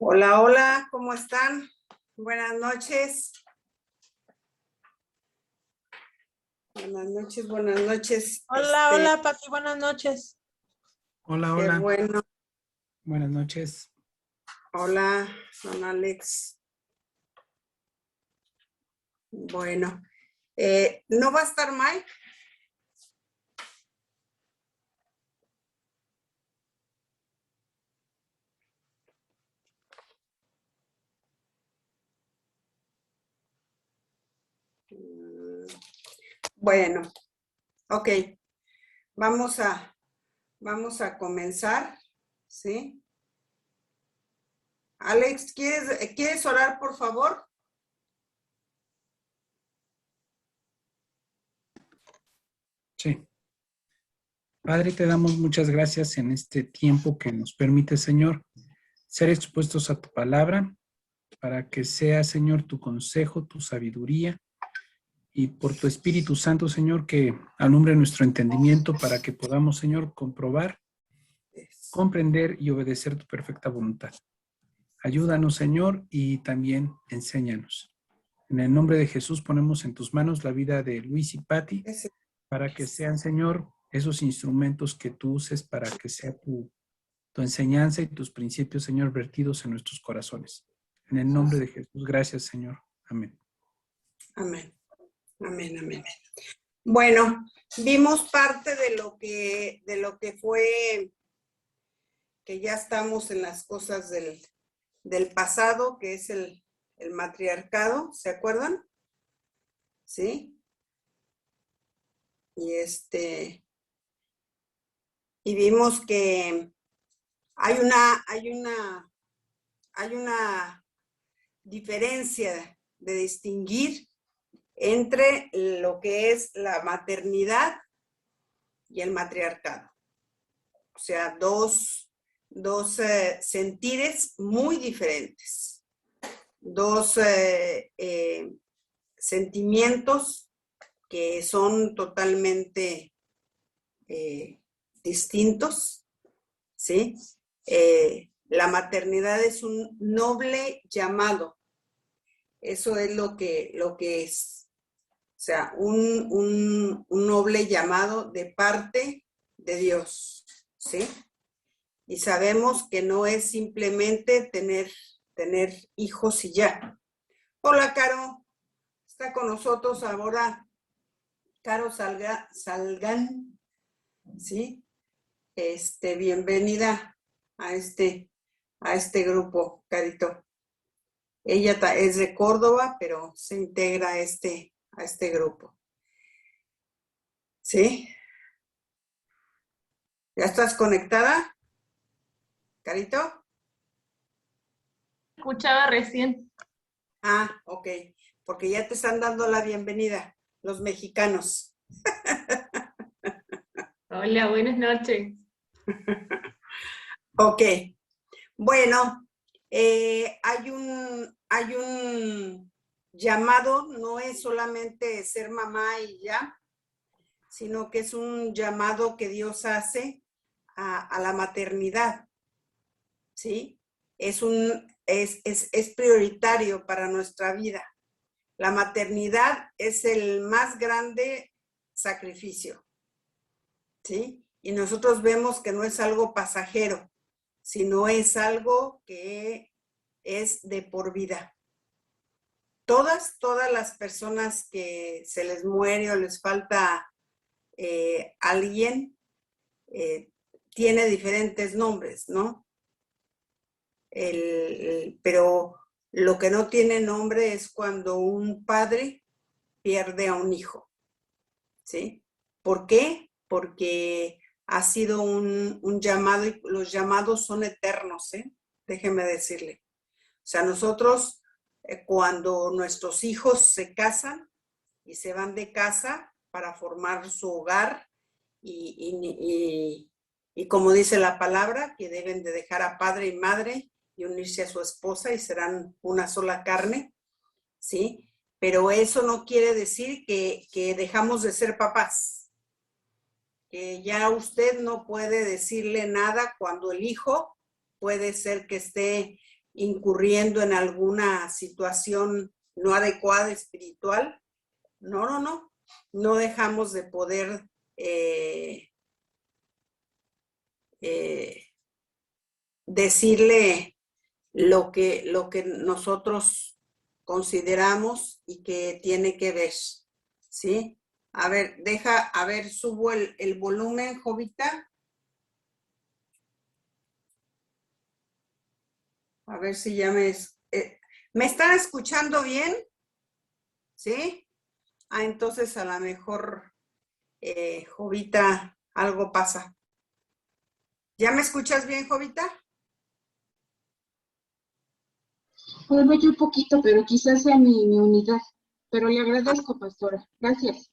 Hola, hola, ¿cómo están? Buenas noches. Buenas noches, buenas noches. Hola, hola, Pati, buenas noches. Hola, Qué hola. bueno. Buenas noches. Hola, don Alex. Bueno, ¿no va a estar Mike? Bueno, ok. Vamos a comenzar, ¿sí? Alex, ¿quieres orar, por favor? Sí. Padre, te damos muchas gracias en este tiempo que nos permite, Señor, ser expuestos a tu palabra, para que sea, Señor, tu consejo, tu sabiduría, y por tu Espíritu Santo, Señor, que alumbre nuestro entendimiento para que podamos, Señor, comprobar, comprender y obedecer tu perfecta voluntad. Ayúdanos, Señor, y también enséñanos. En el nombre de Jesús ponemos en tus manos la vida de Luis y Pati, para que sean, Señor, esos instrumentos que tú uses para que sea tu enseñanza y tus principios, Señor, vertidos en nuestros corazones. En el nombre de Jesús, gracias, Señor. Amén. Amén, amén, amén. Bueno, vimos parte de lo que fue, que ya estamos en las cosas del pasado, que es el matriarcado, ¿se acuerdan? ¿Sí? Y vimos que hay una diferencia de distinguir entre lo que es la maternidad y el matriarcado. O sea, dos sentires muy diferentes, dos sentimientos que son totalmente distintos, ¿sí? La maternidad es un noble llamado, eso es lo que es, o sea, un noble llamado de parte de Dios, ¿sí? Y sabemos que no es simplemente tener hijos y ya. Hola, Caro, está con nosotros ahora Caro Salgan, ¿sí? Bienvenida a este grupo, Carito. Ella es de Córdoba, pero se integra a este grupo. ¿Sí? ¿Ya estás conectada, Carito? Escuchaba recién. Ah, ok, porque ya te están dando la bienvenida, los mexicanos. Hola, buenas noches. Ok, bueno, hay un llamado, no es solamente ser mamá y ya, sino que es un llamado que Dios hace a la maternidad, ¿sí? Es prioritario para nuestra vida. La maternidad es el más grande sacrificio, ¿sí? Y nosotros vemos que no es algo pasajero, sino es algo que es de por vida. Todas las personas que se les muere o les falta alguien, tiene diferentes nombres, ¿no? Pero lo que no tiene nombre es cuando un padre pierde a un hijo, ¿sí? ¿Por qué? Porque ha sido un llamado y los llamados son eternos, ¿eh? Déjeme decirle. O sea, nosotros cuando nuestros hijos se casan y se van de casa para formar su hogar y como dice la palabra, que deben de dejar a padre y madre y unirse a su esposa y serán una sola carne, ¿sí? Pero eso no quiere decir que dejamos de ser papás, que ya usted no puede decirle nada cuando el hijo puede ser que esté incurriendo en alguna situación no adecuada espiritual, no dejamos de poder decirle lo que nosotros consideramos y que tiene que ver, ¿sí? A ver, subo el volumen, Jovita. A ver si ya ¿me están escuchando bien? ¿Sí? Entonces a lo mejor, Jovita, algo pasa. ¿Ya me escuchas bien, Jovita? Bueno, yo un poquito, pero quizás sea mi unidad. Pero le agradezco, pastora. Gracias.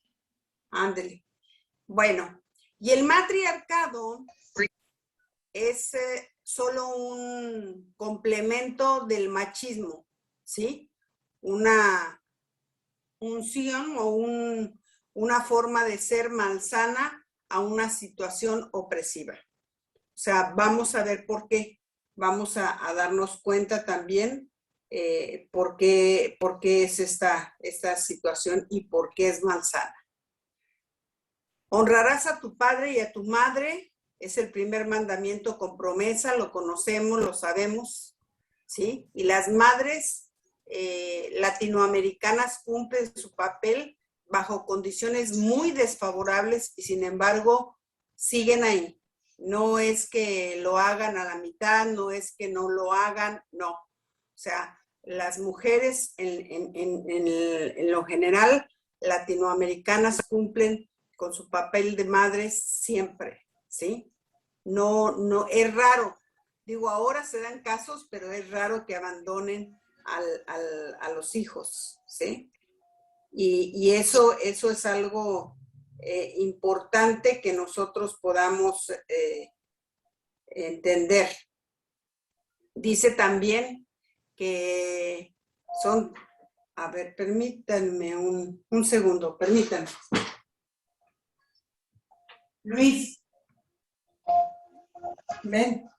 Ándele. Bueno, y el matriarcado es solo un complemento del machismo, ¿sí? Una unción o una forma de ser malsana a una situación opresiva. O sea, vamos a ver por qué. Vamos a darnos cuenta también por qué es esta situación y por qué es malsana. Honrarás a tu padre y a tu madre, es el primer mandamiento con promesa, lo conocemos, lo sabemos, ¿sí? Y las madres latinoamericanas cumplen su papel bajo condiciones muy desfavorables y sin embargo siguen ahí. No es que lo hagan a la mitad, no es que no lo hagan, no. O sea, las mujeres en lo general latinoamericanas cumplen con su papel de madres siempre, ¿sí? No, es raro. Digo, ahora se dan casos, pero es raro que abandonen a los hijos, ¿sí? Y eso es algo importante que nosotros podamos entender. Dice también que son, a ver, permítanme un segundo, permítanme. Luis, ven.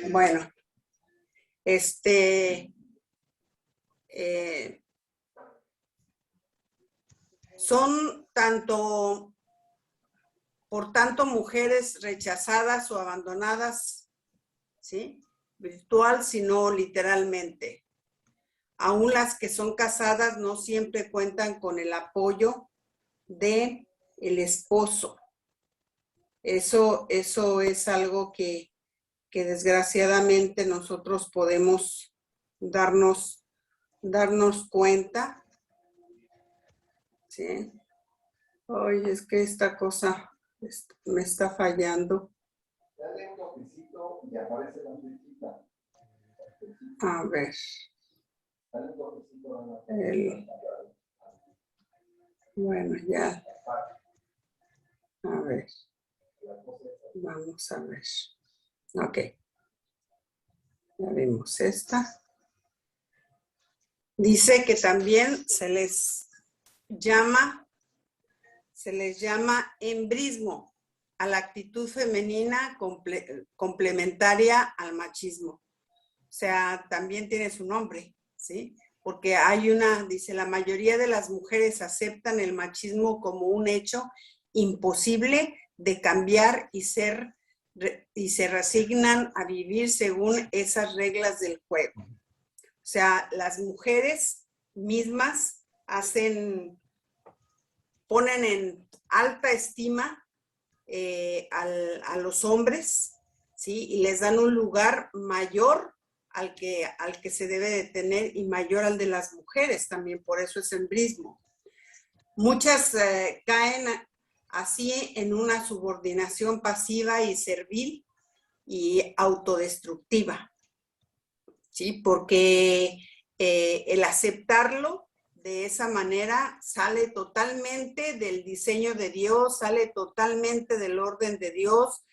Bueno, son por tanto, mujeres rechazadas o abandonadas, ¿sí? Virtual, sino literalmente. Aún las que son casadas no siempre cuentan con el apoyo de el esposo. Eso es algo que desgraciadamente nosotros podemos darnos cuenta. ¿Sí? Oye, es que esta cosa me está fallando. Dale un toquecito y aparece la flechita. A ver. Dale un toquecito. Bueno, ya. A ver. Vamos a ver. Ok. Ya vimos esta. Dice que también se les llama embrismo a la actitud femenina complementaria al machismo. O sea, también tiene su nombre, ¿sí? Porque dice, la mayoría de las mujeres aceptan el machismo como un hecho imposible de cambiar y se resignan a vivir según esas reglas del juego. O sea, las mujeres mismas ponen en alta estima a los hombres, ¿sí? Y les dan un lugar mayor al que se debe de tener y mayor al de las mujeres también, por eso es embrismo. Muchas caen así en una subordinación pasiva y servil y autodestructiva, ¿sí? Porque el aceptarlo de esa manera sale totalmente del diseño de Dios, sale totalmente del orden de Dios,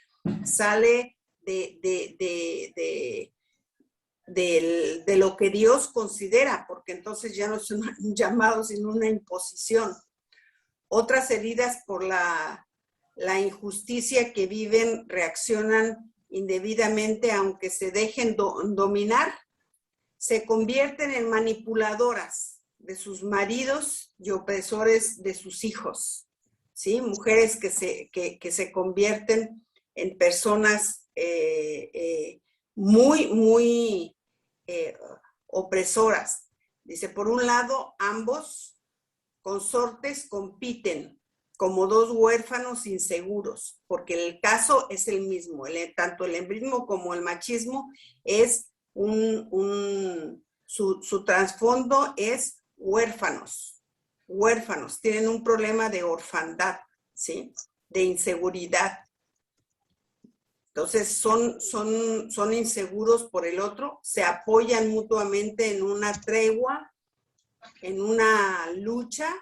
sale de lo que Dios considera, porque entonces ya no es un llamado, sino una imposición. Otras heridas por la injusticia que viven reaccionan indebidamente, aunque se dejen dominar, se convierten en manipuladoras de sus maridos y opresores de sus hijos, ¿sí? Mujeres que se convierten en personas muy opresoras. Dice, por un lado, ambos consortes compiten como dos huérfanos inseguros, porque el caso es el mismo, tanto el embrismo como el machismo es su trasfondo es huérfanos, tienen un problema de orfandad, ¿sí? De inseguridad. Entonces son inseguros por el otro, se apoyan mutuamente en una tregua, en una lucha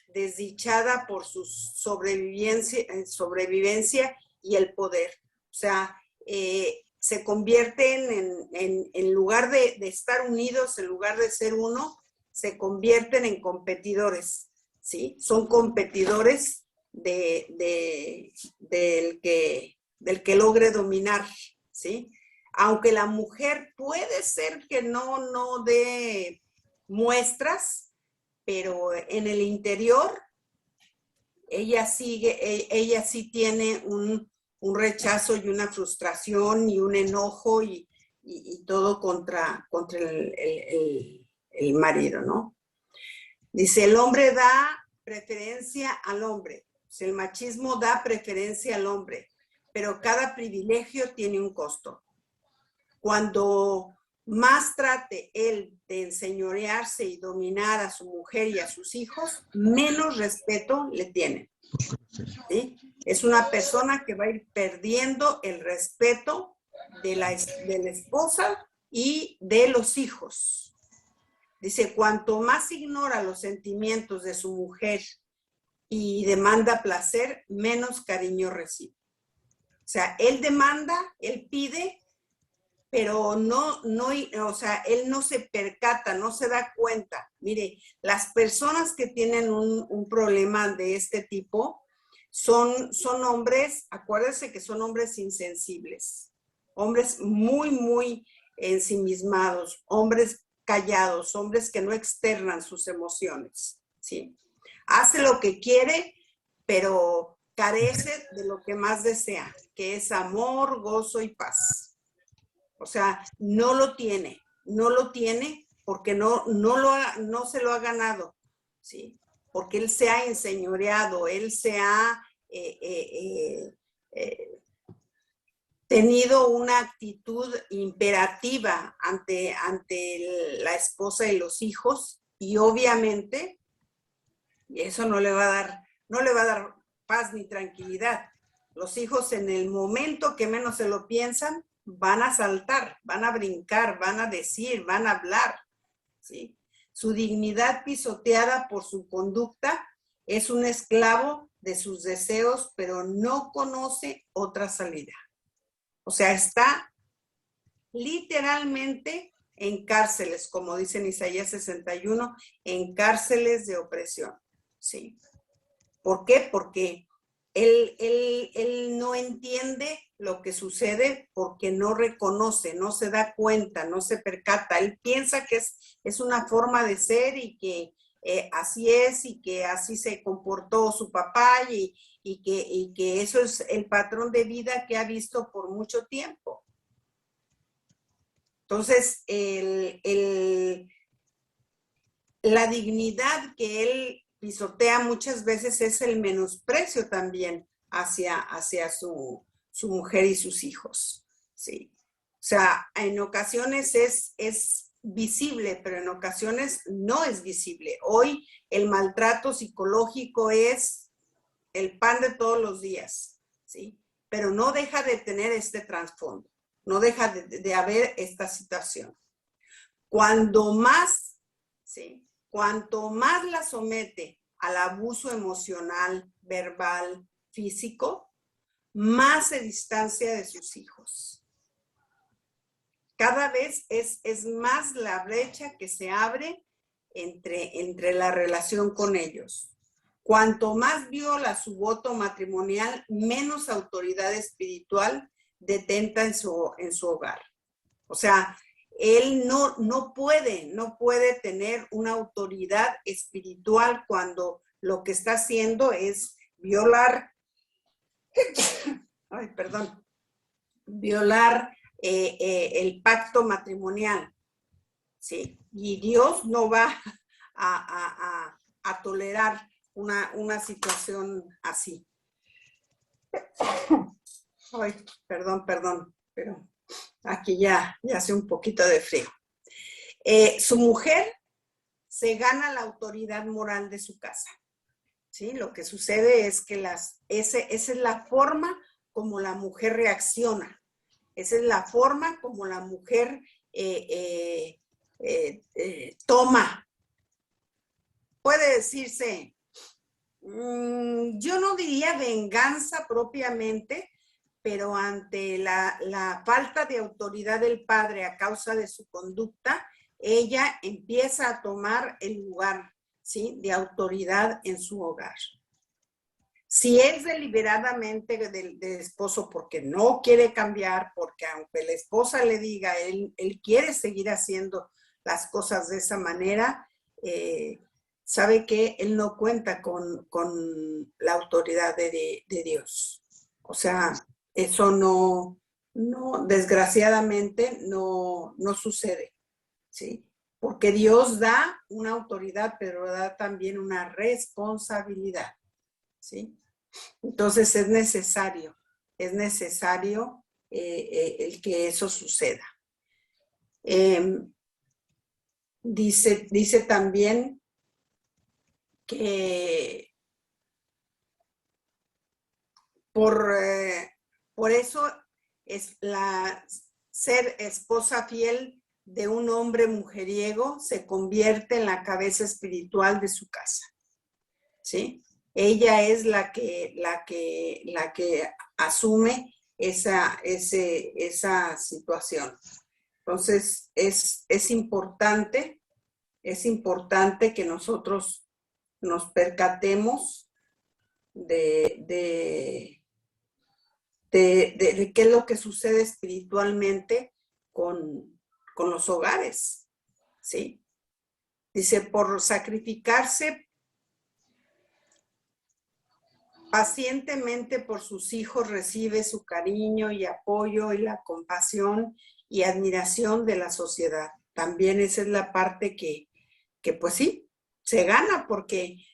desdichada por su sobrevivencia y el poder. O sea, se convierten en lugar de estar unidos, en lugar de ser uno, se convierten en competidores, ¿sí? Son competidores del que logre dominar, ¿sí? Aunque la mujer puede ser que no dé muestras, pero en el interior ella sí tiene un rechazo y una frustración y un enojo y todo contra el marido, ¿no? Dice, el hombre da preferencia al hombre, el machismo da preferencia al hombre, pero cada privilegio tiene un costo. Cuando más trate él de enseñorearse y dominar a su mujer y a sus hijos, menos respeto le tienen, ¿sí? Es una persona que va a ir perdiendo el respeto de la esposa y de los hijos. Dice, cuanto más ignora los sentimientos de su mujer y demanda placer, menos cariño recibe. O sea, él demanda, él pide, pero o sea, él no se percata, no se da cuenta. Mire, las personas que tienen un problema de este tipo son hombres, acuérdense que son hombres insensibles, hombres muy ensimismados, hombres callados, hombres que no externan sus emociones, ¿sí? Hace lo que quiere, pero carece de lo que más desea, que es amor, gozo y paz. O sea, no lo tiene porque no se lo ha ganado, ¿sí? Porque él se ha enseñoreado, él se ha tenido una actitud imperativa ante la esposa y los hijos, y obviamente eso no le va a dar paz ni tranquilidad. Los hijos, en el momento que menos se lo piensan, van a saltar, van a brincar, van a decir, van a hablar, ¿sí? Su dignidad pisoteada por su conducta, es un esclavo de sus deseos, pero no conoce otra salida. O sea, está literalmente en cárceles, como dice en Isaías 61, en cárceles de opresión, ¿sí? ¿Por qué? Porque él no entiende lo que sucede porque no reconoce, no se da cuenta, no se percata. Él piensa que es una forma de ser y que así es y que así se comportó su papá y que eso es el patrón de vida que ha visto por mucho tiempo. Entonces, la dignidad que él pisotea muchas veces es el menosprecio también hacia su mujer y sus hijos, ¿sí? O sea, en ocasiones es visible, pero en ocasiones no es visible. Hoy el maltrato psicológico es el pan de todos los días, ¿sí? Pero no deja de tener este trasfondo, no deja de haber esta situación. Cuanto más, ¿sí? Cuanto más la somete al abuso emocional, verbal, físico, más se distancia de sus hijos. Cada vez es más la brecha que se abre entre la relación con ellos. Cuanto más viola su voto matrimonial, menos autoridad espiritual detenta en su hogar. O sea, él no puede tener una autoridad espiritual cuando lo que está haciendo es violar el pacto matrimonial, ¿sí? Y Dios no va a tolerar una situación así. Ay, perdón, pero aquí ya hace un poquito de frío. Su mujer se gana la autoridad moral de su casa. ¿Sí? Lo que sucede es que esa es la forma como la mujer reacciona. Esa es la forma como la mujer toma. Puede decirse, yo no diría venganza propiamente, pero ante la falta de autoridad del padre a causa de su conducta, ella empieza a tomar el lugar, ¿sí?, de autoridad en su hogar. Si es deliberadamente del esposo porque no quiere cambiar, porque aunque la esposa le diga, él quiere seguir haciendo las cosas de esa manera, sabe que él no cuenta con la autoridad de Dios. O sea, eso no desgraciadamente no sucede, ¿sí? Porque Dios da una autoridad, pero da también una responsabilidad, ¿sí? Entonces es necesario el que eso suceda. Dice también que por eso es ser esposa fiel de un hombre mujeriego se convierte en la cabeza espiritual de su casa, ¿sí? Ella es la que asume esa situación. Entonces, es importante que nosotros nos percatemos de qué es lo que sucede espiritualmente con los hogares, ¿sí? Dice, por sacrificarse pacientemente por sus hijos, recibe su cariño y apoyo y la compasión y admiración de la sociedad. También esa es la parte que pues sí, se gana porque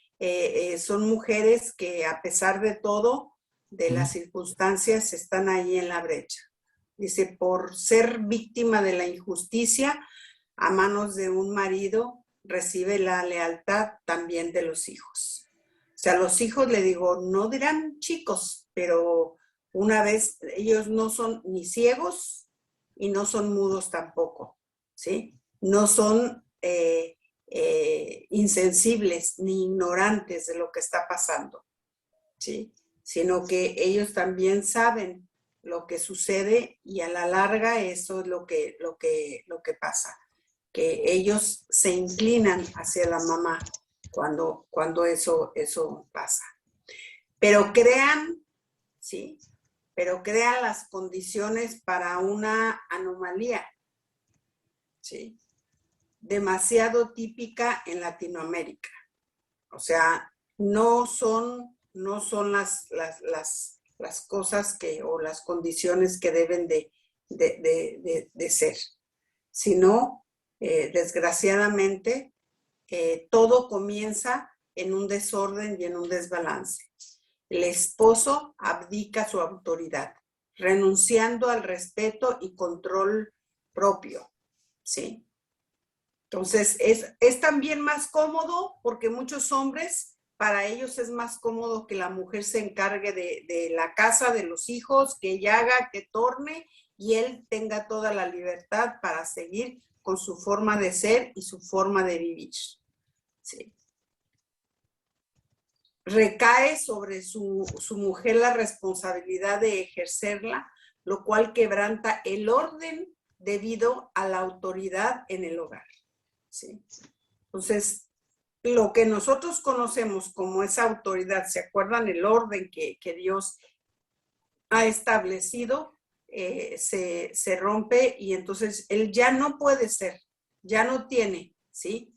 son mujeres que a pesar de todo, de las circunstancias, están ahí en la brecha. Dice, por ser víctima de la injusticia a manos de un marido, recibe la lealtad también de los hijos. O sea, los hijos, le digo, no dirán chicos, pero una vez ellos no son ni ciegos y no son mudos tampoco, ¿sí? No son insensibles ni ignorantes de lo que está pasando, ¿sí? Sino que ellos también saben lo que sucede y a la larga eso es lo que pasa, que ellos se inclinan hacia la mamá cuando eso pasa. Pero crean, ¿sí? Pero crean las condiciones para una anomalía, ¿sí? Demasiado típica en Latinoamérica. O sea, no son las cosas o las condiciones que deben de ser, sino, desgraciadamente, todo comienza en un desorden y en un desbalance. El esposo abdica su autoridad, renunciando al respeto y control propio, ¿sí? Entonces, es también más cómodo porque muchos hombres, para ellos es más cómodo que la mujer se encargue de la casa, de los hijos, que ella haga, que torne, y él tenga toda la libertad para seguir con su forma de ser y su forma de vivir. Sí. Recae sobre su mujer la responsabilidad de ejercerla, lo cual quebranta el orden debido a la autoridad en el hogar. ¿Sí? Entonces, lo que nosotros conocemos como esa autoridad, ¿se acuerdan el orden que Dios ha establecido? se rompe y entonces él ya no puede ser, ya no tiene, ¿sí?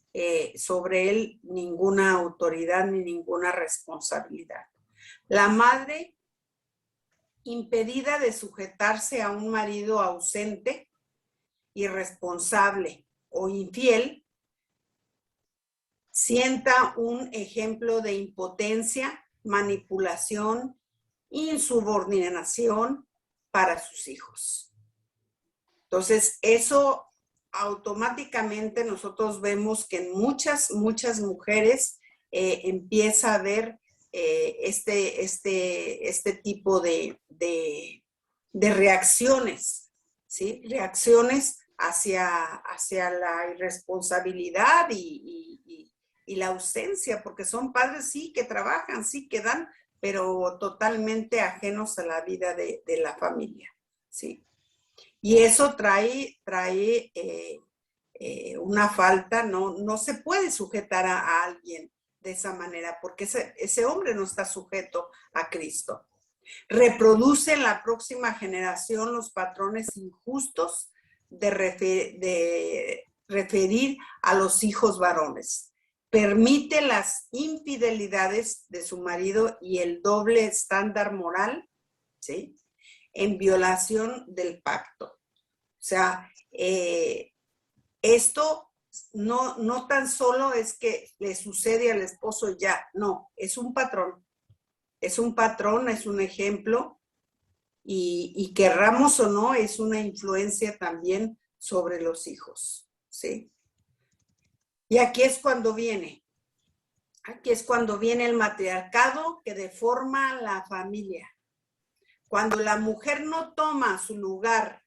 Sobre él ninguna autoridad ni ninguna responsabilidad. La madre, impedida de sujetarse a un marido ausente, irresponsable o infiel, sienta un ejemplo de impotencia, manipulación, insubordinación para sus hijos. Entonces, eso automáticamente nosotros vemos que en muchas mujeres empieza a haber este tipo de reacciones, ¿sí? Reacciones hacia la irresponsabilidad y la ausencia, porque son padres, sí, que trabajan, sí, que dan, pero totalmente ajenos a la vida de la familia, ¿sí? Y eso trae una falta, no se puede sujetar a alguien de esa manera, porque ese hombre no está sujeto a Cristo. Reproduce en la próxima generación los patrones injustos de referir a los hijos varones. Permite las infidelidades de su marido y el doble estándar moral, ¿sí? En violación del pacto. O sea, esto no tan solo es que le sucede al esposo ya, no, es un patrón. Es un patrón, es un ejemplo y querramos o no, es una influencia también sobre los hijos, ¿sí? Y aquí es cuando viene el matriarcado que deforma la familia. Cuando la mujer no toma su lugar,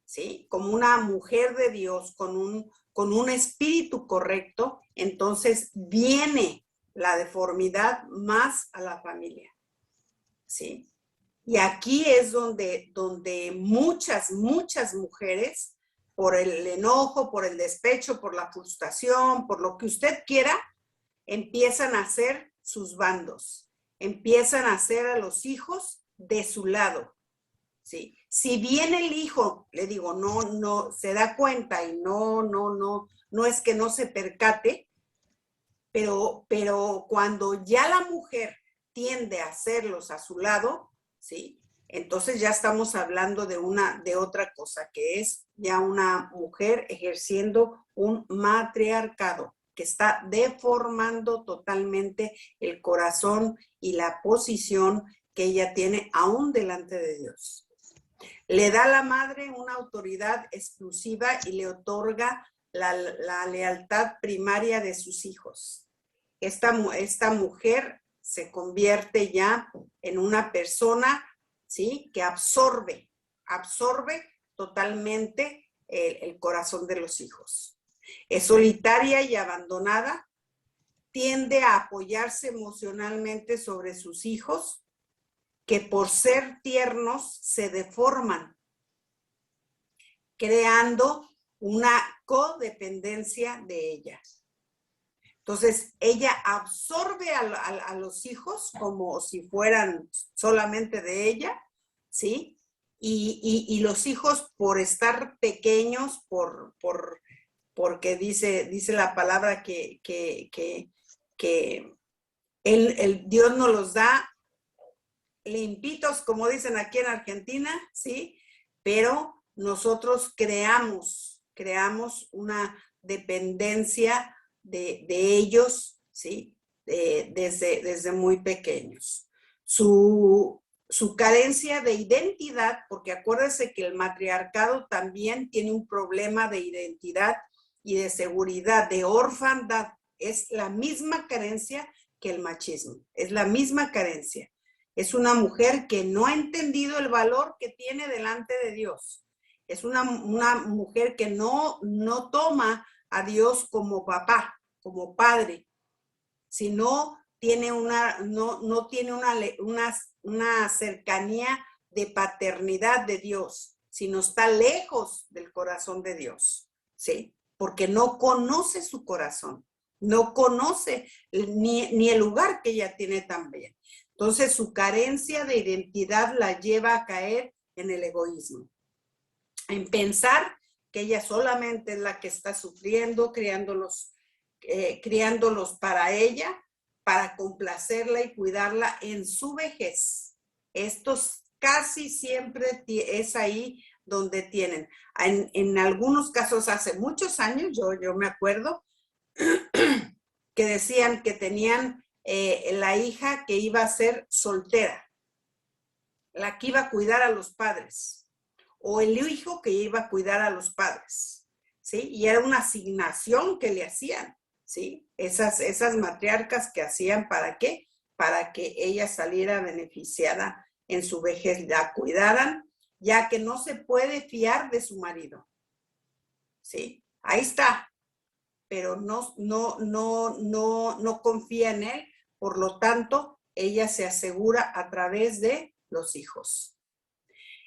¿sí? Como una mujer de Dios, con un espíritu correcto, entonces viene la deformidad más a la familia, ¿sí? Y aquí es donde muchas mujeres, por el enojo, por el despecho, por la frustración, por lo que usted quiera, empiezan a hacer sus bandos, empiezan a hacer a los hijos de su lado, ¿sí? Si bien el hijo, le digo, no se da cuenta y no es que no se percate, pero cuando ya la mujer tiende a hacerlos a su lado, ¿sí? Entonces ya estamos hablando de otra cosa, que es ya una mujer ejerciendo un matriarcado, que está deformando totalmente el corazón y la posición que ella tiene aún delante de Dios. Le da a la madre una autoridad exclusiva y le otorga la lealtad primaria de sus hijos. Esta mujer se convierte ya en una persona, ¿sí? Que absorbe totalmente el corazón de los hijos. Es solitaria y abandonada, tiende a apoyarse emocionalmente sobre sus hijos, que por ser tiernos se deforman, creando una codependencia de ella. Entonces, ella absorbe a los hijos como si fueran solamente de ella, ¿sí? Y los hijos, por estar pequeños, porque dice la palabra que Dios nos los da limpitos, como dicen aquí en Argentina, ¿sí? Pero nosotros creamos una dependencia de ellos, ¿sí? Desde muy pequeños. Su carencia de identidad, porque acuérdense que el matriarcado también tiene un problema de identidad y de seguridad, de orfandad. Es la misma carencia que el machismo, es la misma carencia. Es una mujer que no ha entendido el valor que tiene delante de Dios. Es una mujer que no toma a Dios como papá, como padre, sino no tiene una cercanía de paternidad de Dios, sino está lejos del corazón de Dios, ¿sí? Porque no conoce su corazón, no conoce ni el lugar que ella tiene también. Entonces, su carencia de identidad la lleva a caer en el egoísmo, en pensar que ella solamente es la que está sufriendo, criándolos para ella, para complacerla y cuidarla en su vejez. Estos casi siempre es ahí donde tienen. En algunos casos, hace muchos años, yo me acuerdo, que decían que tenían la hija que iba a ser soltera, la que iba a cuidar a los padres, o el hijo que iba a cuidar a los padres, ¿sí? Y era una asignación que le hacían, ¿sí? Esas matriarcas que hacían, ¿para qué? Para que ella saliera beneficiada en su vejez, la cuidaran, ya que no se puede fiar de su marido, ¿sí? Ahí está, pero no confía en él, por lo tanto, ella se asegura a través de los hijos.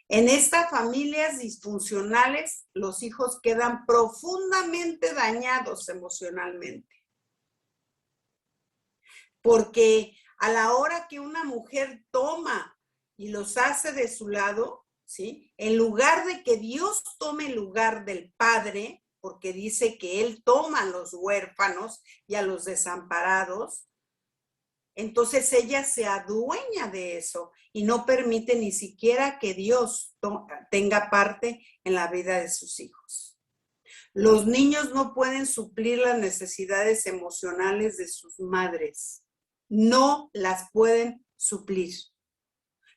En estas familias disfuncionales, los hijos quedan profundamente dañados emocionalmente. Porque a la hora que una mujer toma y los hace de su lado, ¿sí? En lugar de que Dios tome el lugar del padre, porque dice que Él toma a los huérfanos y a los desamparados, entonces ella se adueña de eso y no permite ni siquiera que Dios tenga parte en la vida de sus hijos. Los niños no pueden suplir las necesidades emocionales de sus madres. No las pueden suplir.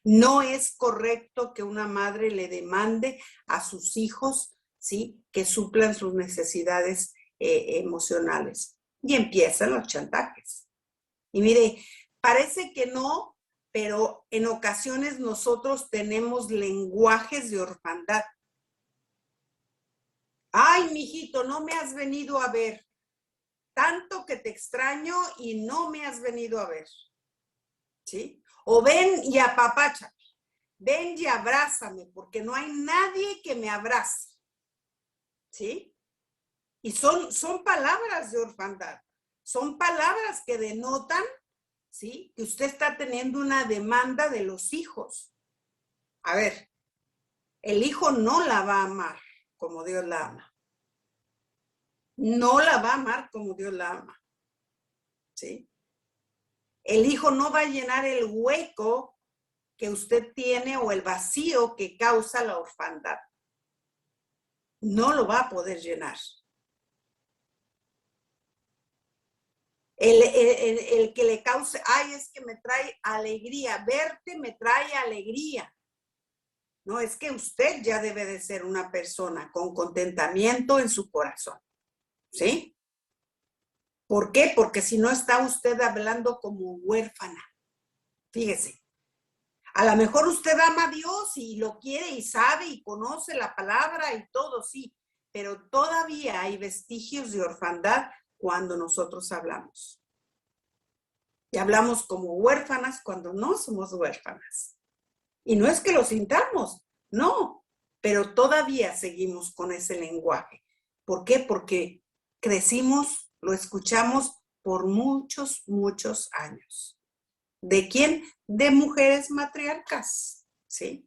No es correcto que una madre le demande a sus hijos, ¿sí?, que suplan sus necesidades emocionales. Y empiezan los chantajes. Y mire, parece que no, pero en ocasiones nosotros tenemos lenguajes de orfandad. Ay, mijito, no me has venido a ver. Tanto que te extraño y no me has venido a ver. ¿Sí? O ven y apapáchame. Ven y abrázame, porque no hay nadie que me abrace. ¿Sí? Y son palabras de orfandad. Son palabras que denotan, ¿sí?, que usted está teniendo una demanda de los hijos. A ver, el hijo no la va a amar como Dios la ama. No la va a amar como Dios la ama. ¿Sí? El hijo no va a llenar el hueco que usted tiene o el vacío que causa la orfandad. No lo va a poder llenar. El que le cause, ay, es que me trae alegría, verte me trae alegría. No, es que usted ya debe de ser una persona con contentamiento en su corazón. ¿Sí? ¿Por qué? Porque si no está usted hablando como huérfana. Fíjese. A lo mejor usted ama a Dios y lo quiere y sabe y conoce la palabra y todo, sí, pero todavía hay vestigios de orfandad cuando nosotros hablamos. Y hablamos como huérfanas cuando no somos huérfanas. Y no es que lo sintamos, no, pero todavía seguimos con ese lenguaje. ¿Por qué? Porque crecimos, lo escuchamos por muchos, muchos años. ¿De quién? De mujeres matriarcas, ¿sí?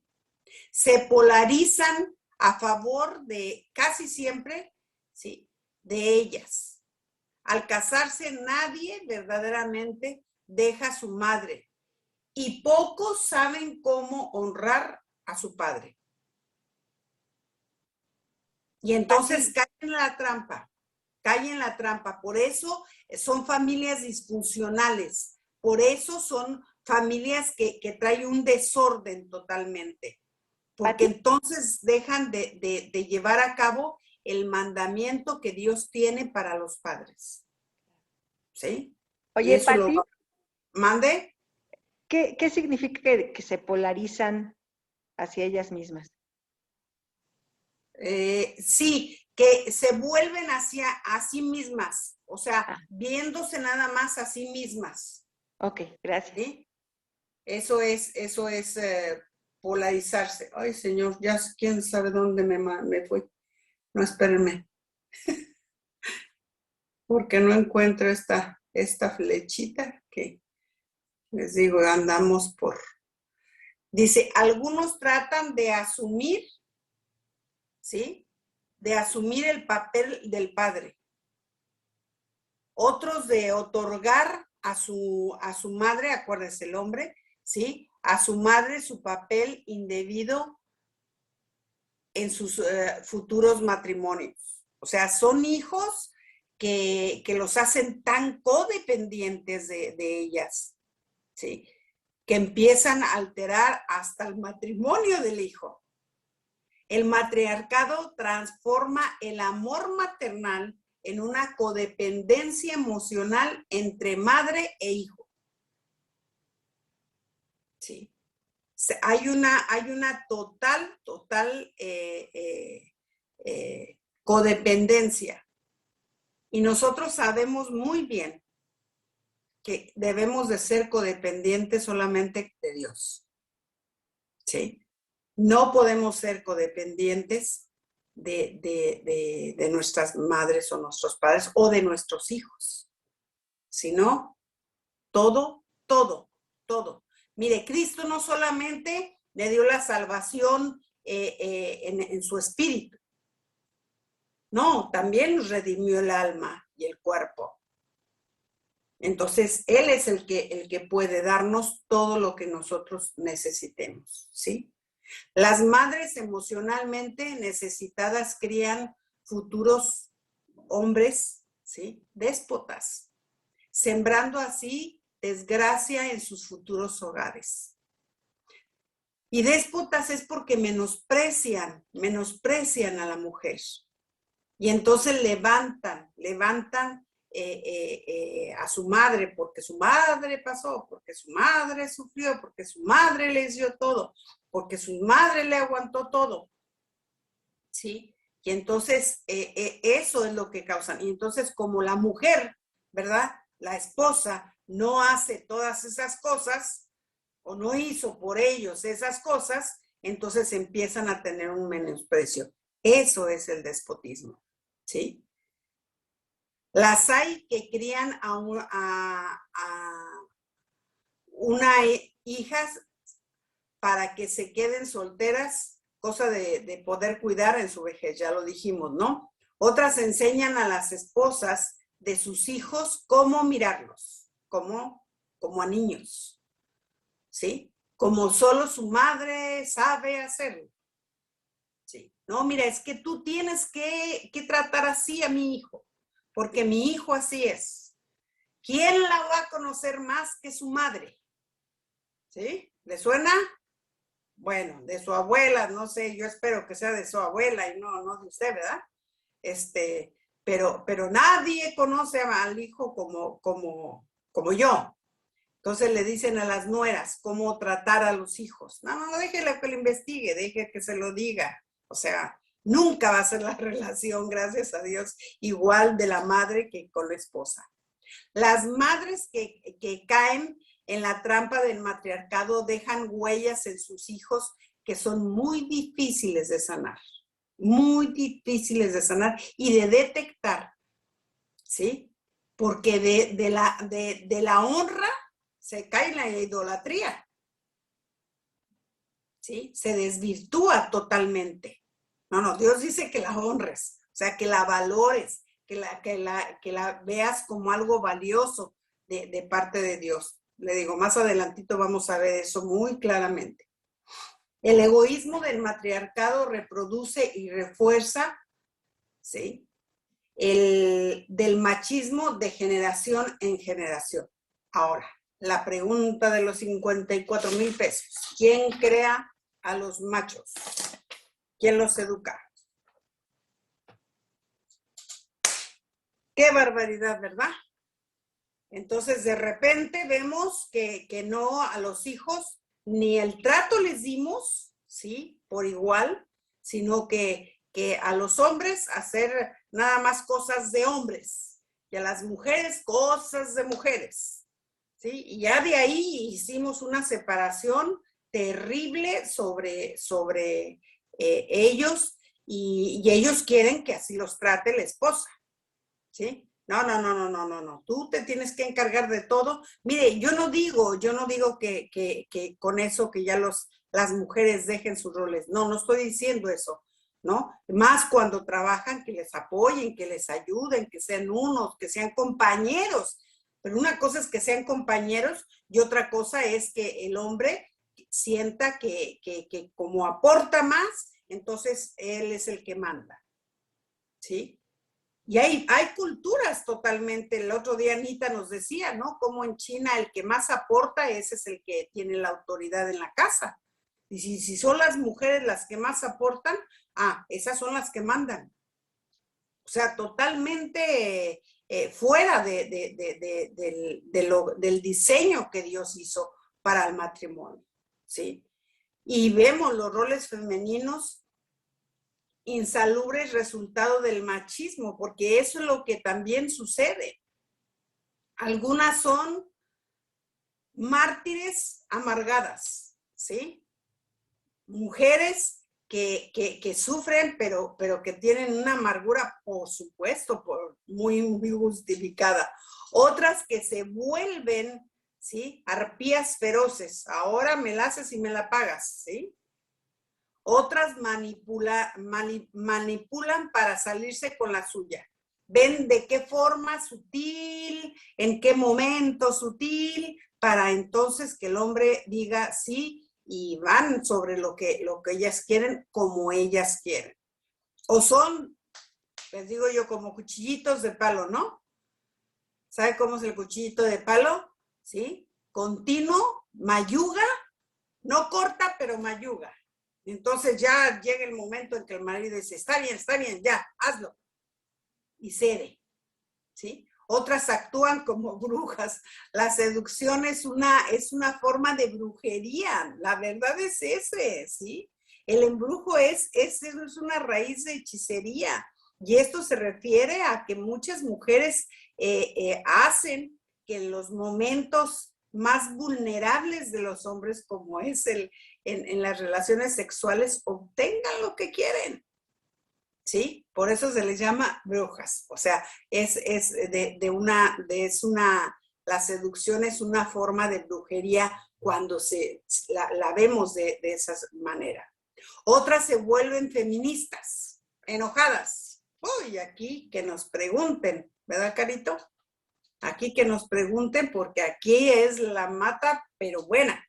Se polarizan a favor de, casi siempre, ¿sí?, de ellas. Al casarse, nadie verdaderamente deja a su madre y pocos saben cómo honrar a su padre. Y entonces caen en la trampa. Por eso son familias disfuncionales. Por eso son familias que traen un desorden totalmente. Porque entonces dejan de llevar a cabo el mandamiento que Dios tiene para los padres. ¿Sí? Oye, Pati, ¿Mande? ¿qué significa que se polarizan hacia ellas mismas? Sí, que se vuelven hacia sí mismas. O sea, viéndose nada más a sí mismas. Ok, gracias. ¿Sí? Eso es polarizarse. Ay, Señor, ya quién sabe dónde me fui. No, espérenme. Porque no encuentro esta flechita que les digo, andamos Dice, algunos tratan de asumir, ¿sí? De asumir el papel del padre. Otros de otorgar a su madre, acuérdese el hombre, ¿sí? A su madre su papel indebido en sus futuros matrimonios. O sea, son hijos que los hacen tan codependientes de ellas, ¿sí? Que empiezan a alterar hasta el matrimonio del hijo. El matriarcado transforma el amor maternal en una codependencia emocional entre madre e hijo. ¿Sí? Hay una total codependencia. Y nosotros sabemos muy bien que debemos de ser codependientes solamente de Dios. ¿Sí? No podemos ser codependientes de nuestras madres o nuestros padres o de nuestros hijos, sino todo. Mire, Cristo no solamente le dio la salvación en su espíritu, no, también nos redimió el alma y el cuerpo. Entonces, Él es el que puede darnos todo lo que nosotros necesitemos, ¿sí? Las madres emocionalmente necesitadas crían futuros hombres, ¿sí? Déspotas, sembrando así desgracia en sus futuros hogares. Y déspotas es porque menosprecian a la mujer. Y entonces levantan a su madre porque su madre pasó, porque su madre sufrió, porque su madre les dio todo, porque su madre le aguantó todo, ¿sí? Y entonces eso es lo que causan. Y entonces como la mujer, ¿verdad? La esposa no hace todas esas cosas o no hizo por ellos esas cosas, entonces empiezan a tener un menosprecio. Eso es el despotismo, ¿sí? Las hay que crían a una hijas para que se queden solteras, cosa de poder cuidar en su vejez, ya lo dijimos, ¿no? Otras enseñan a las esposas de sus hijos cómo mirarlos, como a niños, ¿sí? Como solo su madre sabe hacerlo. ¿Sí? No, mira, es que tú tienes que tratar así a mi hijo, porque mi hijo así es. ¿Quién la va a conocer más que su madre? ¿Sí? ¿Le suena? Bueno, de su abuela, no sé, yo espero que sea de su abuela y no de usted, ¿verdad? Pero nadie conoce al hijo como yo. Entonces le dicen a las nueras cómo tratar a los hijos. No, déjele que lo investigue, deje que se lo diga. O sea, nunca va a ser la relación, gracias a Dios, igual de la madre que con la esposa. Las madres que caen en la trampa del matriarcado dejan huellas en sus hijos que son muy difíciles de sanar. Muy difíciles de sanar y de detectar, ¿sí? Porque de la honra se cae en la idolatría, ¿sí? Se desvirtúa totalmente. No, Dios dice que la honres, o sea, que la valores, que la veas como algo valioso de parte de Dios. Le digo, más adelantito vamos a ver eso muy claramente. El egoísmo del matriarcado reproduce y refuerza, ¿sí? Del machismo de generación en generación. Ahora, la pregunta de los 54,000 pesos. ¿Quién crea a los machos? ¿Quién los educa? Qué barbaridad, ¿verdad? Entonces, de repente vemos que no a los hijos ni el trato les dimos, ¿sí? Por igual, sino que a los hombres hacer nada más cosas de hombres y a las mujeres cosas de mujeres, ¿sí? Y ya de ahí hicimos una separación terrible sobre ellos y ellos quieren que así los trate la esposa, ¿sí? No. Tú te tienes que encargar de todo. Mire, yo no digo que con eso que ya los las mujeres dejen sus roles. No, no estoy diciendo eso, ¿no? Más cuando trabajan, que les apoyen, que les ayuden, que sean unos, que sean compañeros. Pero una cosa es que sean compañeros y otra cosa es que el hombre sienta que como aporta más, entonces él es el que manda, ¿sí? Y hay culturas totalmente. El otro día Anita nos decía, ¿no? Como en China el que más aporta, ese es el que tiene la autoridad en la casa. Y si son las mujeres las que más aportan, esas son las que mandan. O sea, totalmente fuera del diseño que Dios hizo para el matrimonio, ¿sí? Y vemos los roles femeninos insalubres resultado del machismo, porque eso es lo que también sucede. Algunas son mártires amargadas, ¿sí? Mujeres que sufren, pero que tienen una amargura, por supuesto, muy, muy justificada. Otras que se vuelven, ¿sí? Arpías feroces. Ahora me la haces y me la pagas, ¿sí? Otras manipulan para salirse con la suya. Ven de qué forma sutil, en qué momento sutil, para entonces que el hombre diga sí y van sobre lo que ellas quieren, como ellas quieren. O son, les digo yo, como cuchillitos de palo, ¿no? ¿Sabe cómo es el cuchillito de palo? ¿Sí? Continuo, mayuga, no corta, pero mayuga. Entonces ya llega el momento en que el marido dice, está bien, ya, hazlo. Y cede, ¿sí? Otras actúan como brujas. La seducción es una forma de brujería. La verdad es ese, ¿sí? El embrujo es una raíz de hechicería. Y esto se refiere a que muchas mujeres hacen que en los momentos más vulnerables de los hombres, como es en las relaciones sexuales, obtengan lo que quieren, ¿sí? Por eso se les llama brujas. O sea, la seducción es una forma de brujería cuando la vemos de esa manera. Otras se vuelven feministas, enojadas. Uy, aquí que nos pregunten, ¿verdad, Carito? Aquí que nos pregunten, porque aquí es la mata, pero buena,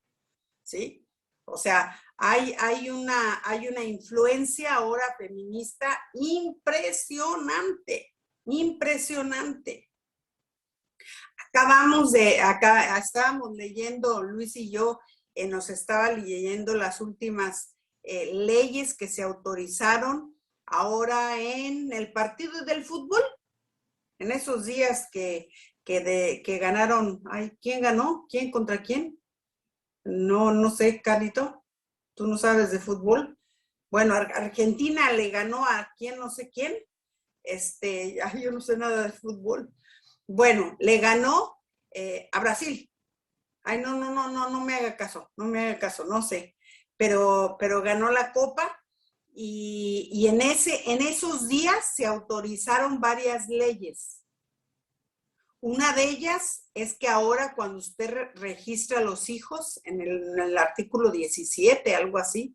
¿sí? O sea, hay una influencia ahora feminista impresionante, impresionante. Estábamos leyendo, Luis y yo, nos estaba leyendo las últimas leyes que se autorizaron ahora en el partido del fútbol, en esos días que ganaron. ¿Quién ganó? ¿Quién contra quién? No sé, Carito, tú no sabes de fútbol. Bueno, Argentina le ganó a quién, no sé quién. Yo no sé nada de fútbol. Bueno, le ganó a Brasil. No me haga caso, no sé. Pero ganó la copa y en esos días se autorizaron varias leyes. Una de ellas es que ahora cuando usted registra a los hijos, en el artículo 17, algo así,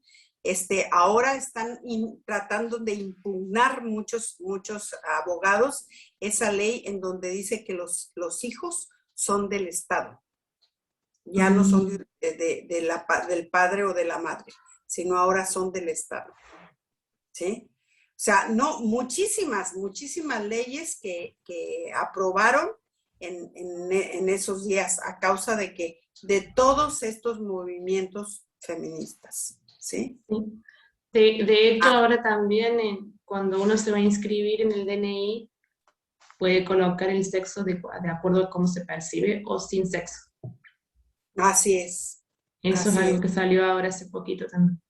ahora están tratando de impugnar muchos abogados esa ley en donde dice que los hijos son del Estado. Ya no son del padre o de la madre, sino ahora son del Estado. ¿Sí? O sea, no, muchísimas leyes que aprobaron en esos días a causa de todos estos movimientos feministas, ¿sí? Sí. De hecho, ahora también cuando uno se va a inscribir en el DNI, puede colocar el sexo de acuerdo a cómo se percibe o sin sexo. Así es. Eso es algo que salió ahora hace poquito también.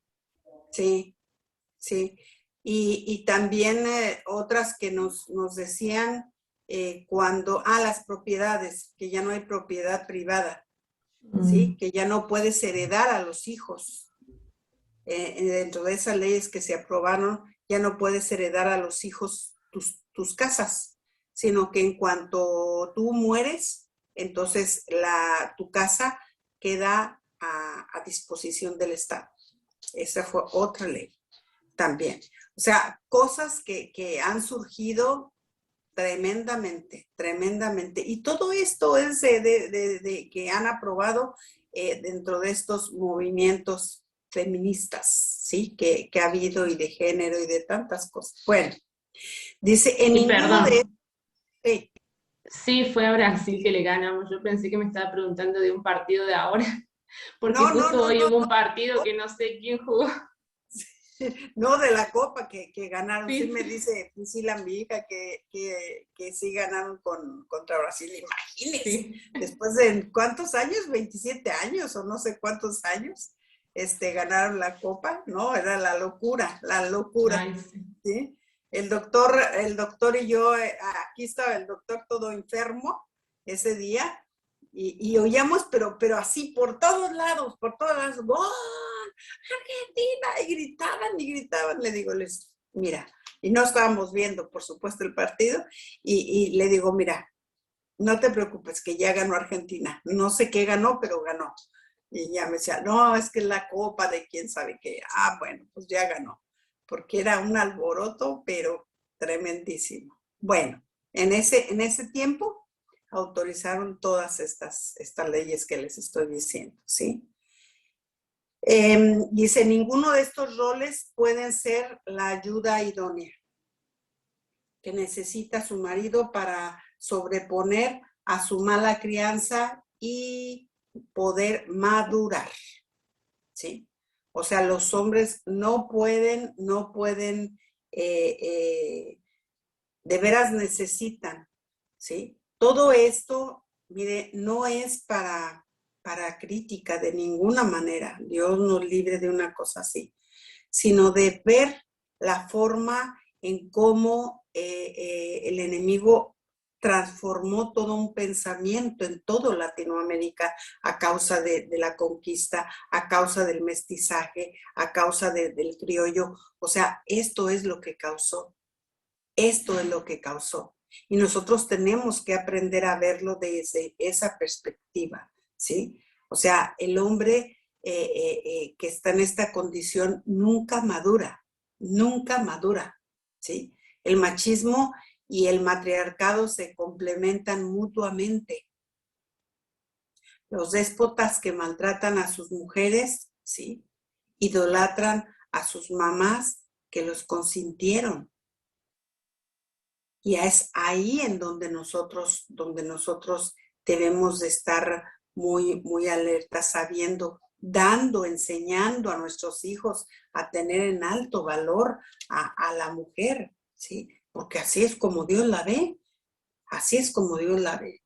Sí, sí. Y también otras que nos decían las propiedades, que ya no hay propiedad privada, ¿sí? Que ya no puedes heredar a los hijos. Dentro de esas leyes que se aprobaron, ya no puedes heredar a los hijos tus casas, sino que en cuanto tú mueres, entonces tu casa queda a disposición del Estado. Esa fue otra ley también. O sea, cosas que han surgido tremendamente, tremendamente. Y todo esto es de que han aprobado dentro de estos movimientos feministas, ¿sí? Que ha habido y de género y de tantas cosas. Bueno, dice, en Y ninguno de perdón, sí, sí fue a Brasil que le ganamos. Yo pensé que me estaba preguntando de un partido de ahora, porque no, no, justo no, hoy no, hubo un partido que no sé quién jugó. no de la copa que ganaron. Sí Sí, me dice Priscila, mi hija, que sí ganaron contra Brasil. Imagínense, sí. después de ¿cuántos años? 27 años o no sé cuántos años, ganaron la copa, ¿no? Era la locura, Ay, sí. ¿sí? El doctor y yo, aquí estaba el doctor todo enfermo ese día, y oíamos, pero así por todos lados, ¡gol! Argentina, y gritaban, le digo, mira, y no estábamos viendo, por supuesto, el partido, y le digo, mira, no te preocupes, que ya ganó Argentina, no sé qué ganó, pero ganó. Y ya me decía, no, es que es la copa de quién sabe qué. Ah, bueno, pues ya ganó, porque era un alboroto, pero tremendísimo. Bueno, en ese tiempo autorizaron todas estas leyes que les estoy diciendo, ¿sí? Dice, ninguno de estos roles pueden ser la ayuda idónea que necesita su marido para sobreponer a su mala crianza y poder madurar, ¿sí? O sea, los hombres no pueden, de veras necesitan, ¿sí? Todo esto, mire, no es para crítica de ninguna manera, Dios nos libre de una cosa así, sino de ver la forma en cómo el enemigo transformó todo un pensamiento en todo Latinoamérica a causa de la conquista, a causa del mestizaje, a causa del criollo. O sea, esto es lo que causó. Esto es lo que causó. Y nosotros tenemos que aprender a verlo desde esa perspectiva, ¿sí? O sea, el hombre que está en esta condición nunca madura, ¿sí? El machismo y el matriarcado se complementan mutuamente. Los déspotas que maltratan a sus mujeres, ¿sí? Idolatran a sus mamás que los consintieron. Y es ahí en donde nosotros debemos de estar muy, muy alertas, sabiendo, dando, enseñando a nuestros hijos a tener en alto valor a la mujer, ¿sí? Porque así es como Dios la ve, así es como Dios la ve.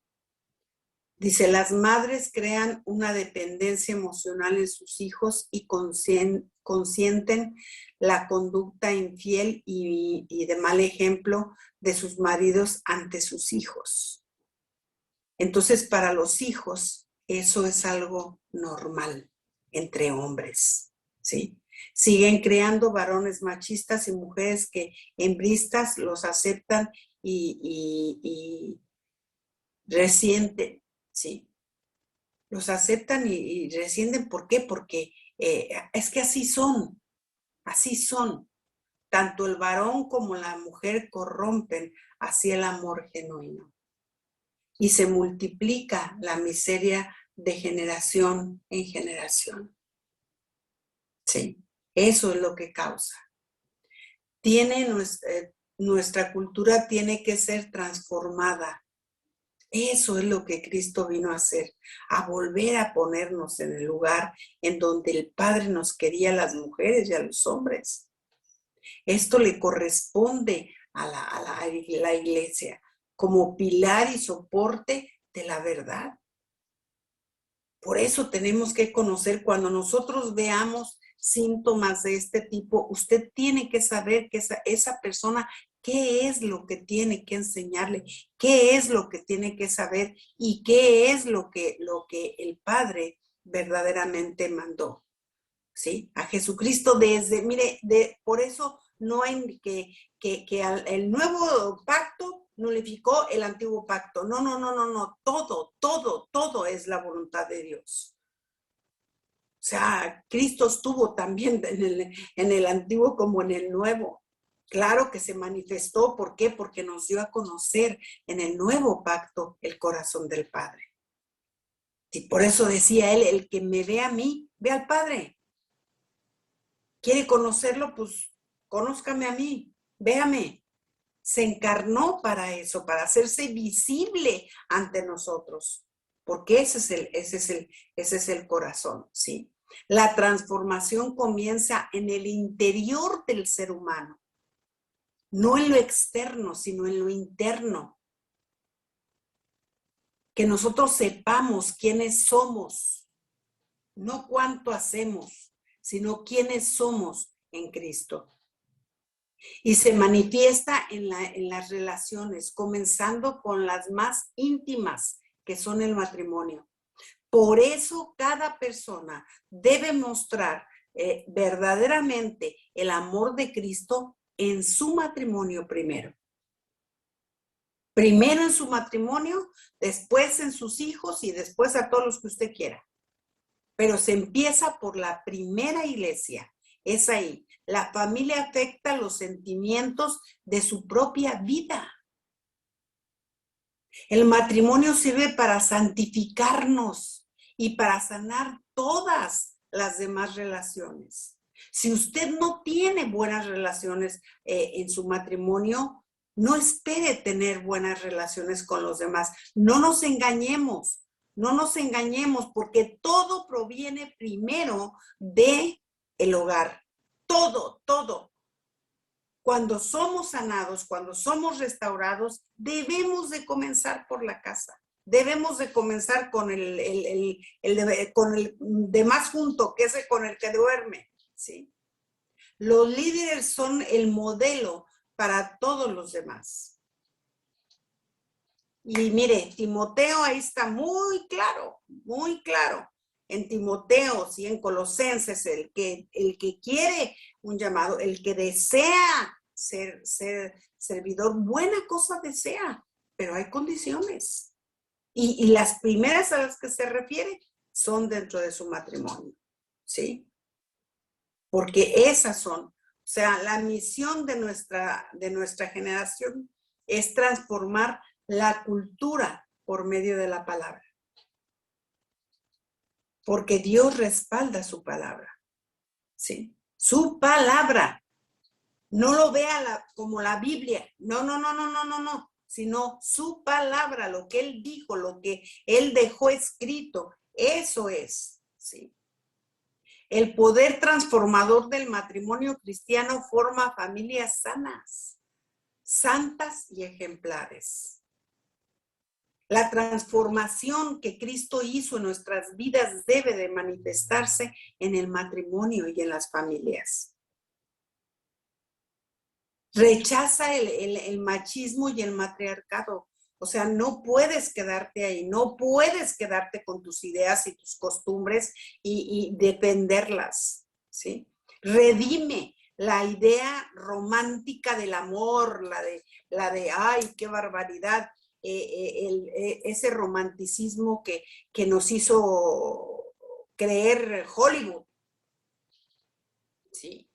Dice, las madres crean una dependencia emocional en sus hijos y consienten la conducta infiel y de mal ejemplo de sus maridos ante sus hijos. Entonces, para los hijos, eso es algo normal entre hombres, ¿sí? Siguen creando varones machistas y mujeres que hembristas los aceptan y resienten, ¿sí? Los aceptan y resienten. ¿Por qué? Porque es que así son. Tanto el varón como la mujer corrompen así el amor genuino. Y se multiplica la miseria de generación en generación. Sí, eso es lo que causa. Nuestra cultura tiene que ser transformada. Eso es lo que Cristo vino a hacer, a volver a ponernos en el lugar en donde el Padre nos quería a las mujeres y a los hombres. Esto le corresponde a la iglesia como pilar y soporte de la verdad. Por eso tenemos que conocer, cuando nosotros veamos síntomas de este tipo, usted tiene que saber que esa persona, qué es lo que tiene que enseñarle, qué es lo que tiene que saber y qué es lo que el Padre verdaderamente mandó, ¿sí? A Jesucristo por eso no hay el nuevo pacto nulificó el antiguo pacto. No. Todo es la voluntad de Dios. sea, Cristo estuvo también en el Antiguo como en el Nuevo. Claro que se manifestó. ¿Por qué? Porque nos dio a conocer en el nuevo pacto el corazón del Padre. Y por eso decía él, el que me ve a mí, ve al Padre. ¿Quiere conocerlo? Pues conózcame a mí, véame. Se encarnó para eso, para hacerse visible ante nosotros. Porque ese es el corazón, ¿sí? La transformación comienza en el interior del ser humano. No en lo externo, sino en lo interno. Que nosotros sepamos quiénes somos, no cuánto hacemos, sino quiénes somos en Cristo. Y se manifiesta en las relaciones, comenzando con las más íntimas, que son el matrimonio. Por eso cada persona debe mostrar verdaderamente el amor de Cristo en su matrimonio primero. Primero en su matrimonio, después en sus hijos y después a todos los que usted quiera. Pero se empieza por la primera iglesia. Es ahí. La familia afecta los sentimientos de su propia vida. El matrimonio sirve para santificarnos y para sanar todas las demás relaciones. Si usted no tiene buenas relaciones en su matrimonio, no espere tener buenas relaciones con los demás. No nos engañemos porque todo proviene primero del hogar. Todo. Cuando somos sanados, cuando somos restaurados, debemos de comenzar por la casa. Debemos de comenzar con el de más junto, que es el con el que duerme, ¿sí? Los líderes son el modelo para todos los demás. Y mire, Timoteo ahí está muy claro, muy claro. En Timoteo, sí, en Colosenses, el que quiere un llamado, el que desea ser servidor, buena cosa desea, pero hay condiciones. Y las primeras a las que se refiere son dentro de su matrimonio, ¿sí? Porque esas son, o sea, la misión de nuestra generación es transformar la cultura por medio de la palabra. Porque Dios respalda su palabra, ¿sí? Su palabra. No lo vea como la Biblia. No. Sino su palabra, lo que Él dijo, lo que Él dejó escrito. Eso es, ¿sí? El poder transformador del matrimonio cristiano forma familias sanas, santas y ejemplares. La transformación que Cristo hizo en nuestras vidas debe de manifestarse en el matrimonio y en las familias. Rechaza el machismo y el matriarcado. O sea, no puedes quedarte ahí, no puedes quedarte con tus ideas y tus costumbres y defenderlas, ¿sí? Redime la idea romántica del amor, la de ay, qué barbaridad. Ese romanticismo que nos hizo creer Hollywood. ¿Sí?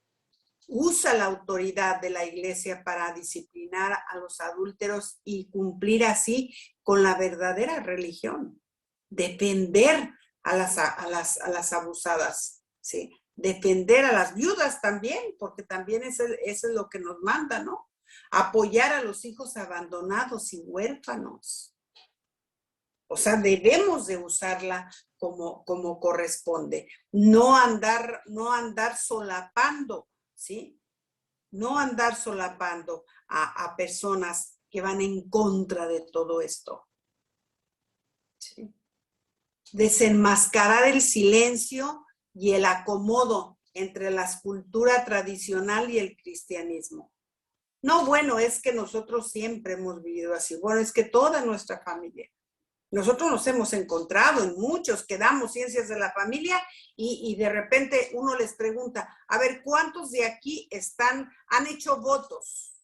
Usa la autoridad de la iglesia para disciplinar a los adúlteros y cumplir así con la verdadera religión. Defender a las abusadas, ¿sí? Defender a las viudas también, porque también eso es lo que nos manda, ¿no? Apoyar a los hijos abandonados y huérfanos. O sea, debemos de usarla como corresponde. No andar solapando, ¿sí? No andar solapando a personas que van en contra de todo esto. ¿Sí? Desenmascarar el silencio y el acomodo entre la cultura tradicional y el cristianismo. No, bueno, es que nosotros siempre hemos vivido así. Bueno, es que toda nuestra familia. Nosotros nos hemos encontrado en muchos que damos ciencias de la familia y de repente uno les pregunta, a ver, ¿cuántos de aquí han hecho votos?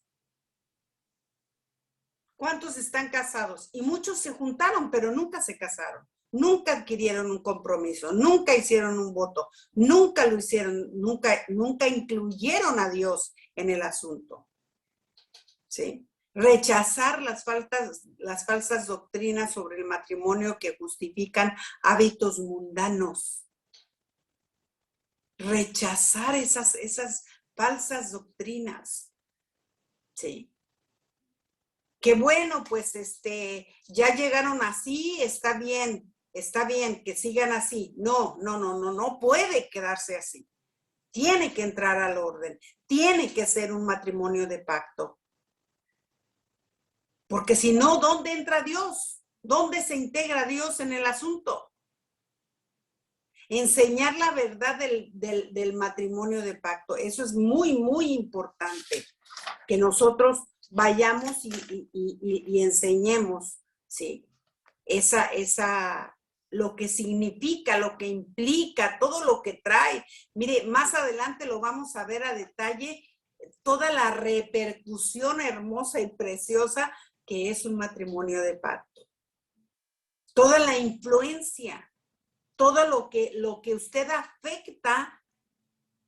¿Cuántos están casados? Y muchos se juntaron, pero nunca se casaron. nunca adquirieron un compromiso, nunca hicieron un voto, nunca lo hicieron, nunca incluyeron a Dios en el asunto. ¿Sí? Rechazar las falsas doctrinas sobre el matrimonio que justifican hábitos mundanos. Rechazar esas falsas doctrinas. Sí. Que bueno, pues ya llegaron así, está bien que sigan así. No puede quedarse así. Tiene que entrar al orden, tiene que ser un matrimonio de pacto. Porque si no, ¿dónde entra Dios? ¿Dónde se integra Dios en el asunto? Enseñar la verdad del matrimonio de pacto. Eso es muy, muy importante. Que nosotros vayamos y enseñemos, ¿sí? Lo que significa, lo que implica, todo lo que trae. Mire, más adelante lo vamos a ver a detalle, toda la repercusión hermosa y preciosa que es un matrimonio de pacto. Toda la influencia, todo lo que usted afecta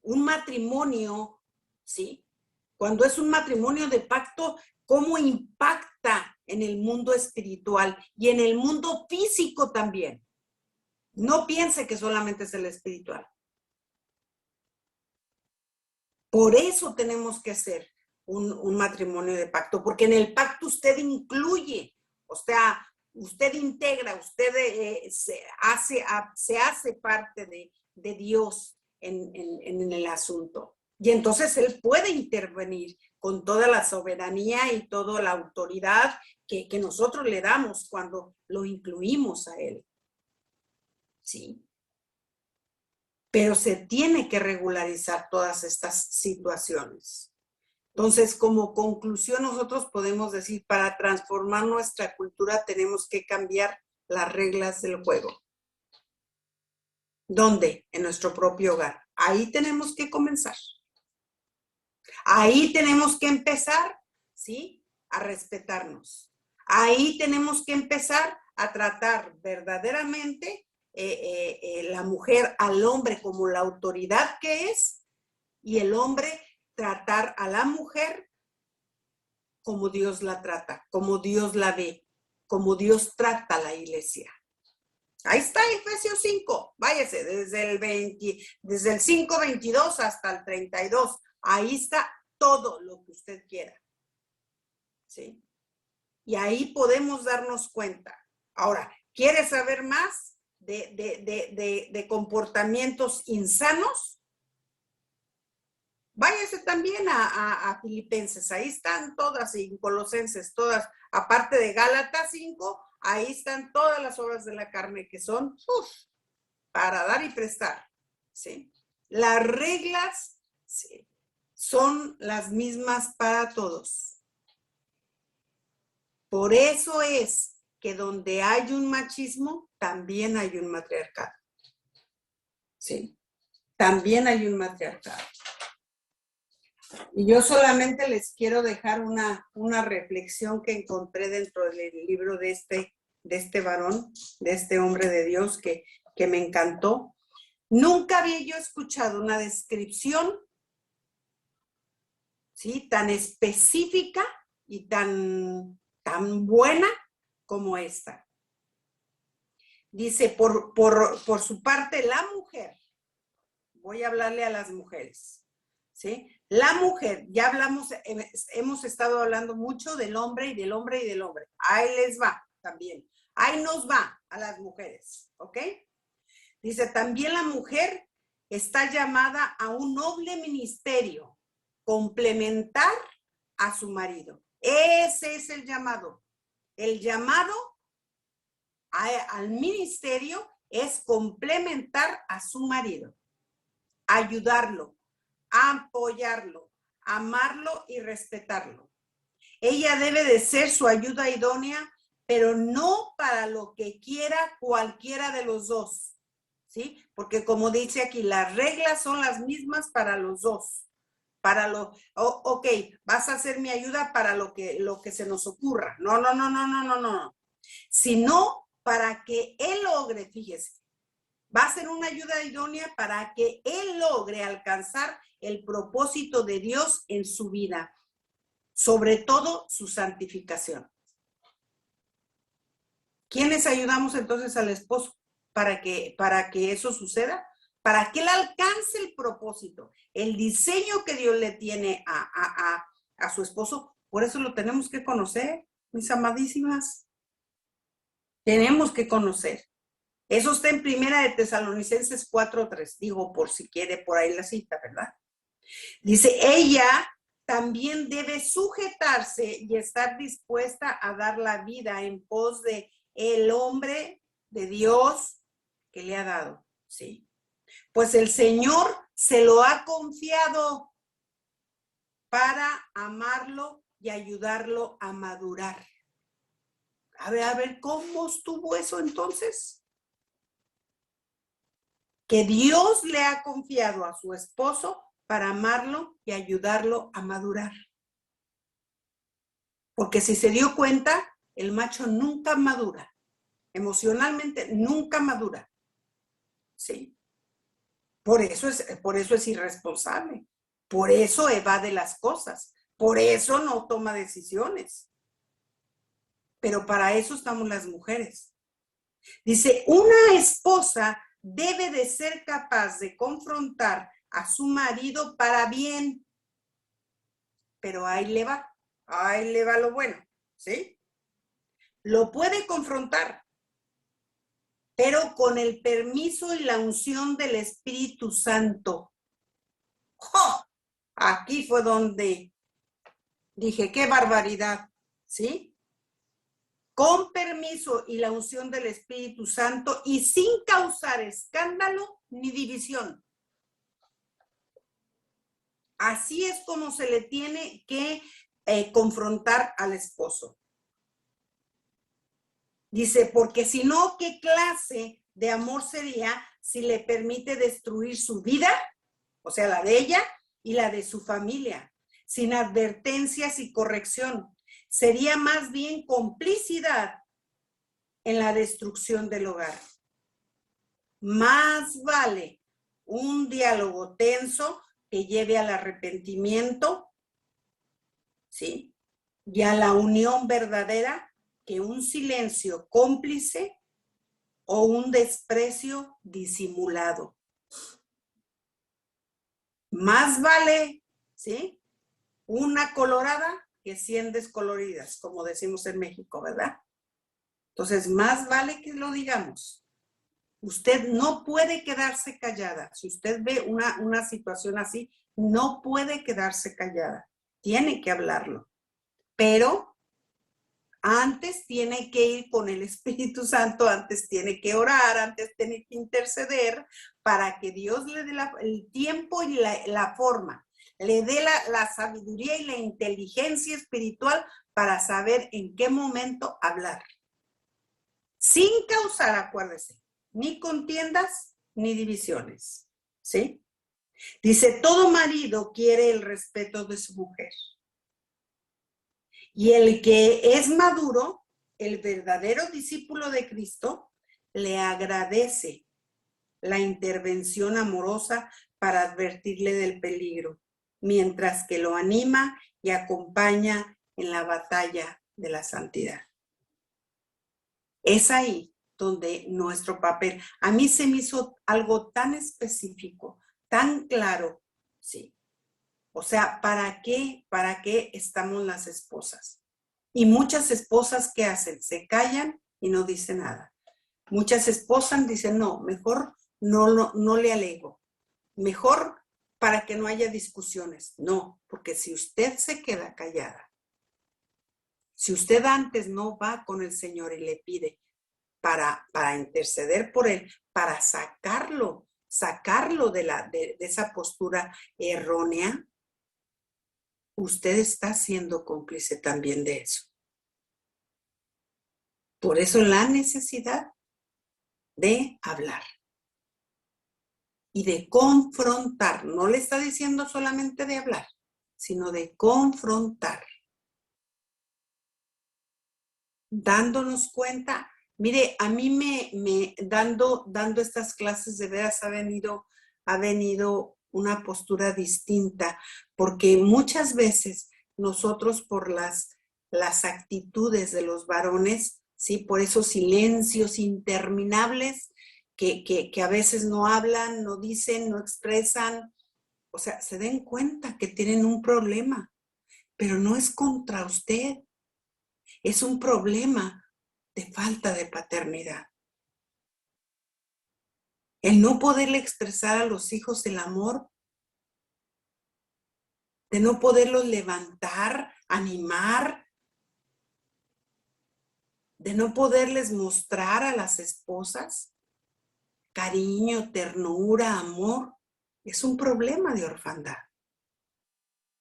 un matrimonio, ¿sí? Cuando es un matrimonio de pacto, ¿cómo impacta en el mundo espiritual y en el mundo físico también? No piense que solamente es el espiritual. Por eso tenemos que hacer un matrimonio de pacto, porque en el pacto usted incluye, o sea, usted integra, usted se hace parte de Dios en el asunto. Y entonces Él puede intervenir con toda la soberanía y toda la autoridad que nosotros le damos cuando lo incluimos a Él. Sí. Pero se tiene que regularizar todas estas situaciones. Entonces, como conclusión, nosotros podemos decir, para transformar nuestra cultura tenemos que cambiar las reglas del juego. ¿Dónde? En nuestro propio hogar. Ahí tenemos que comenzar. Ahí tenemos que empezar, ¿sí? A respetarnos. Ahí tenemos que empezar a tratar verdaderamente la mujer al hombre como la autoridad que es, y el hombre tratar a la mujer como Dios la trata, como Dios la ve, como Dios trata a la iglesia. Ahí está Efesios 5, váyase desde el 5:22 hasta el 32. Ahí está todo lo que usted quiera. ¿Sí? Y ahí podemos darnos cuenta. Ahora, ¿quiere saber más de comportamientos insanos? Váyase también a Filipenses, ahí están todas, y Colosenses, todas, aparte de Gálatas 5, ahí están todas las obras de la carne que son para dar y prestar, ¿sí? Las reglas, ¿sí?, son las mismas para todos. Por eso es que donde hay un machismo, también hay un matriarcado, ¿sí? También hay un matriarcado. Y yo solamente les quiero dejar una reflexión que encontré dentro del libro de este varón, de este hombre de Dios que me encantó. Nunca había yo escuchado una descripción, ¿sí?, tan específica y tan buena como esta. Dice, por su parte, la mujer, voy a hablarle a las mujeres, ¿sí? La mujer, ya hemos estado hablando mucho del hombre y del hombre y del hombre. Ahí les va también. Ahí nos va a las mujeres, ¿ok? Dice, también la mujer está llamada a un noble ministerio, complementar a su marido. Ese es el llamado. El llamado al ministerio es complementar a su marido, ayudarlo, apoyarlo, amarlo y respetarlo. Ella debe de ser su ayuda idónea, pero no para lo que quiera cualquiera de los dos, ¿sí? Porque como dice aquí, las reglas son las mismas para los dos. Ok, vas a hacer mi ayuda para lo que se nos ocurra. No. Sino para que él logre, fíjese, va a ser una ayuda idónea para que él logre alcanzar el propósito de Dios en su vida, sobre todo su santificación. ¿Quiénes ayudamos entonces al esposo para que eso suceda? Para que él alcance el propósito, el diseño que Dios le tiene a su esposo. Por eso lo tenemos que conocer, mis amadísimas. Tenemos que conocer. Eso está en Primera de Tesalonicenses 4:3. Digo, por si quiere por ahí la cita, ¿verdad? Dice, ella también debe sujetarse y estar dispuesta a dar la vida en pos de el hombre de Dios que le ha dado, ¿sí? Pues el Señor se lo ha confiado para amarlo y ayudarlo a madurar. A ver, ¿cómo estuvo eso entonces? Que Dios le ha confiado a su esposo para amarlo y ayudarlo a madurar. Porque si se dio cuenta, el macho nunca madura. Emocionalmente nunca madura. ¿Sí? Por eso es irresponsable. Por eso evade las cosas. Por eso no toma decisiones. Pero para eso estamos las mujeres. Dice, una esposa debe de ser capaz de confrontar a su marido para bien. Pero ahí le va lo bueno, ¿sí? Lo puede confrontar, pero con el permiso y la unción del Espíritu Santo. ¡Oh! Aquí fue donde dije, qué barbaridad, ¿sí? Con permiso y la unción del Espíritu Santo y sin causar escándalo ni división. Así es como se le tiene que confrontar al esposo. Dice, porque si no, ¿qué clase de amor sería si le permite destruir su vida, o sea, la de ella y la de su familia, sin advertencias y corrección? Sería más bien complicidad en la destrucción del hogar. Más vale un diálogo tenso que lleve al arrepentimiento, ¿sí? Y a la unión verdadera que un silencio cómplice o un desprecio disimulado. Más vale, ¿sí? Una colorada que 100 descoloridas, como decimos en México, ¿verdad? Entonces, más vale que lo digamos. Usted no puede quedarse callada. Si usted ve una situación así, no puede quedarse callada. Tiene que hablarlo. Pero antes tiene que ir con el Espíritu Santo, antes tiene que orar, antes tiene que interceder para que Dios le dé el tiempo y la forma, le dé la sabiduría y la inteligencia espiritual para saber en qué momento hablar. Sin causar, acuérdese, ni contiendas ni divisiones, ¿sí? Dice, todo marido quiere el respeto de su mujer. Y el que es maduro, el verdadero discípulo de Cristo, le agradece la intervención amorosa para advertirle del peligro, mientras que lo anima y acompaña en la batalla de la santidad. Es ahí donde nuestro papel, a mí se me hizo algo tan específico, tan claro, sí. O sea, ¿para qué estamos las esposas? Y muchas esposas, ¿qué hacen? Se callan y no dicen nada. Muchas esposas dicen, no, mejor no le alego. Mejor para que no haya discusiones. No, porque si usted se queda callada, si usted antes no va con el Señor y le pide para interceder por él, para sacarlo de esa postura errónea, usted está siendo cómplice también de eso. Por eso la necesidad de hablar y de confrontar. No le está diciendo solamente de hablar, sino de confrontar. Dándonos cuenta Mire, a mí dando estas clases de veras ha venido una postura distinta, porque muchas veces nosotros por las actitudes de los varones, ¿sí? Por esos silencios interminables que a veces no hablan, no dicen, no expresan, o sea, se den cuenta que tienen un problema, pero no es contra usted, es un problema de falta de paternidad. El no poderle expresar a los hijos el amor, de no poderlos levantar, animar, de no poderles mostrar a las esposas cariño, ternura, amor, es un problema de orfandad.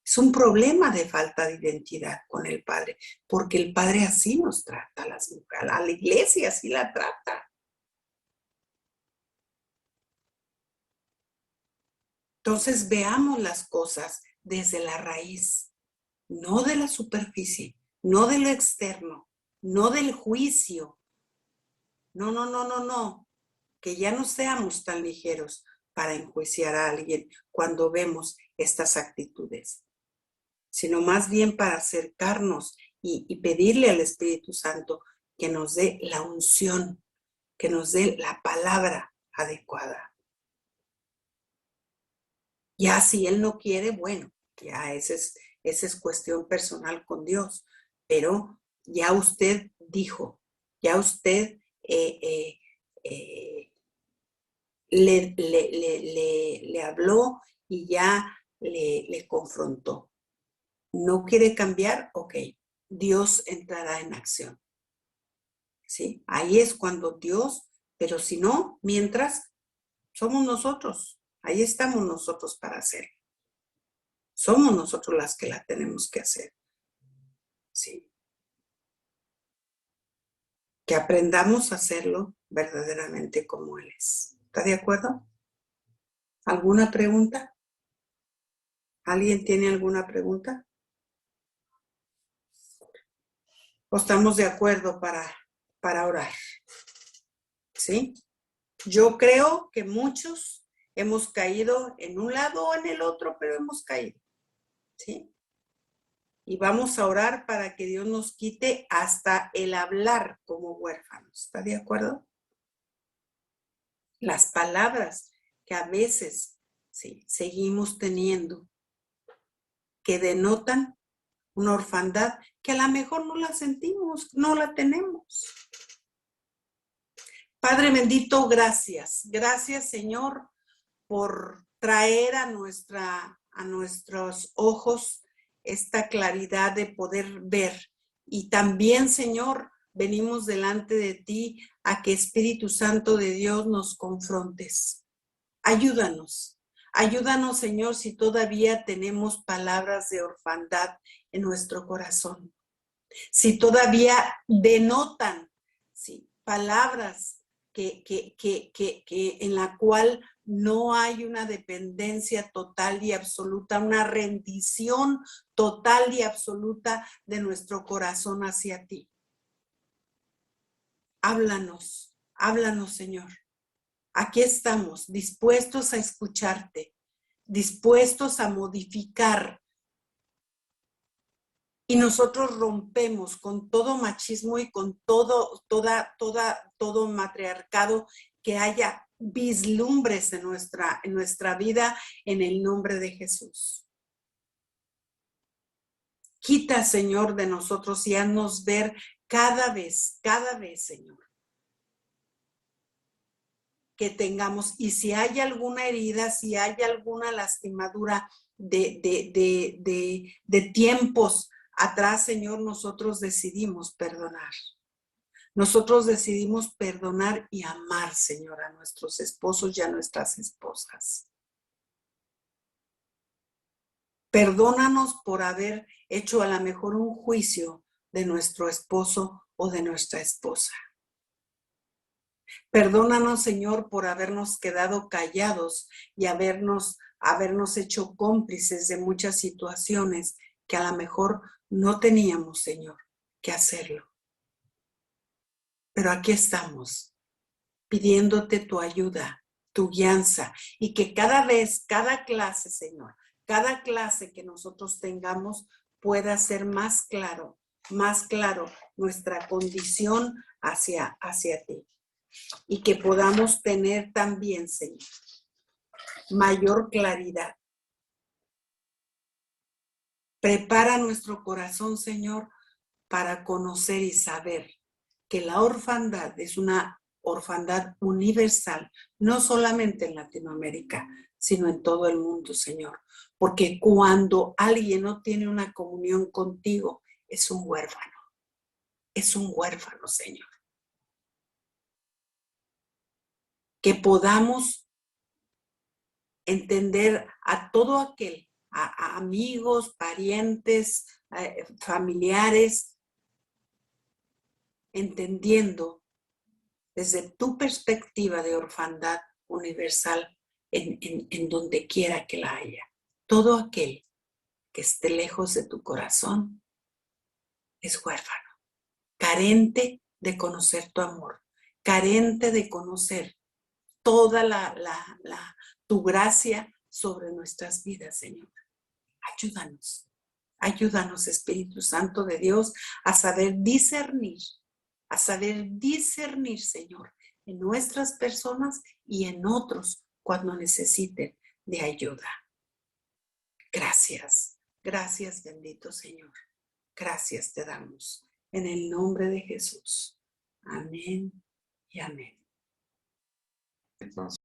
Es un problema de falta de identidad con el Padre, porque el Padre así nos trata a las mujeres, a la iglesia así la trata. Entonces veamos las cosas desde la raíz, no de la superficie, no de lo externo, no del juicio. No. Que ya no seamos tan ligeros para enjuiciar a alguien cuando vemos estas actitudes, sino más bien para acercarnos y pedirle al Espíritu Santo que nos dé la unción, que nos dé la palabra adecuada. Ya si Él no quiere, bueno, ya esa es cuestión personal con Dios, pero ya usted dijo, ya usted le habló y ya le confrontó. ¿No quiere cambiar? Ok, Dios entrará en acción. ¿Sí? Ahí es cuando Dios, pero si no, mientras somos nosotros, ahí estamos nosotros para hacer. Somos nosotros las que la tenemos que hacer. ¿Sí? Que aprendamos a hacerlo verdaderamente como Él es. ¿Está de acuerdo? ¿Alguna pregunta? ¿Alguien tiene alguna pregunta? ¿O estamos de acuerdo para orar? ¿Sí? Yo creo que muchos hemos caído en un lado o en el otro, pero hemos caído. ¿Sí? Y vamos a orar para que Dios nos quite hasta el hablar como huérfanos. ¿Está de acuerdo? Las palabras que a veces sí, seguimos teniendo, que denotan una orfandad que a lo mejor no la sentimos, no la tenemos. Padre bendito, gracias. Gracias, Señor, por traer a nuestros ojos esta claridad de poder ver. Y también, Señor, venimos delante de ti a que Espíritu Santo de Dios nos confrontes. Ayúdanos. Ayúdanos, Señor, si todavía tenemos palabras de orfandad en nuestro corazón. Si todavía denotan, sí, palabras que en la cual no hay una dependencia total y absoluta, una rendición total y absoluta de nuestro corazón hacia ti. Háblanos, Señor. Aquí estamos, dispuestos a escucharte, dispuestos a modificar. Y nosotros rompemos con todo machismo y con todo matriarcado que haya vislumbres en nuestra vida en el nombre de Jesús. Quita, Señor, de nosotros y haznos ver cada vez, Señor, que tengamos. Y si hay alguna herida, si hay alguna lastimadura de tiempos atrás, Señor, nosotros decidimos perdonar. Nosotros decidimos perdonar y amar, Señor, a nuestros esposos y a nuestras esposas. Perdónanos por haber hecho a lo mejor un juicio de nuestro esposo o de nuestra esposa. Perdónanos, Señor, por habernos quedado callados y habernos hecho cómplices de muchas situaciones que a lo mejor no teníamos, Señor, que hacerlo. Pero aquí estamos, pidiéndote tu ayuda, tu guianza, y que cada vez, cada clase, Señor, cada clase que nosotros tengamos pueda ser más claro nuestra condición hacia ti. Y que podamos tener también, Señor, mayor claridad. Prepara nuestro corazón, Señor, para conocer y saber que la orfandad es una orfandad universal, no solamente en Latinoamérica, sino en todo el mundo, Señor. Porque cuando alguien no tiene una comunión contigo, es un huérfano. Es un huérfano, Señor. Que podamos entender a todo aquel, a amigos, parientes, familiares, entendiendo desde tu perspectiva de orfandad universal en donde quiera que la haya. Todo aquel que esté lejos de tu corazón es huérfano, carente de conocer tu amor, carente de conocer toda tu gracia sobre nuestras vidas, Señor. Ayúdanos, Espíritu Santo de Dios, a saber discernir, Señor, en nuestras personas y en otros cuando necesiten de ayuda. Gracias, bendito Señor. Gracias te damos en el nombre de Jesús. Amén y amén. Entonces,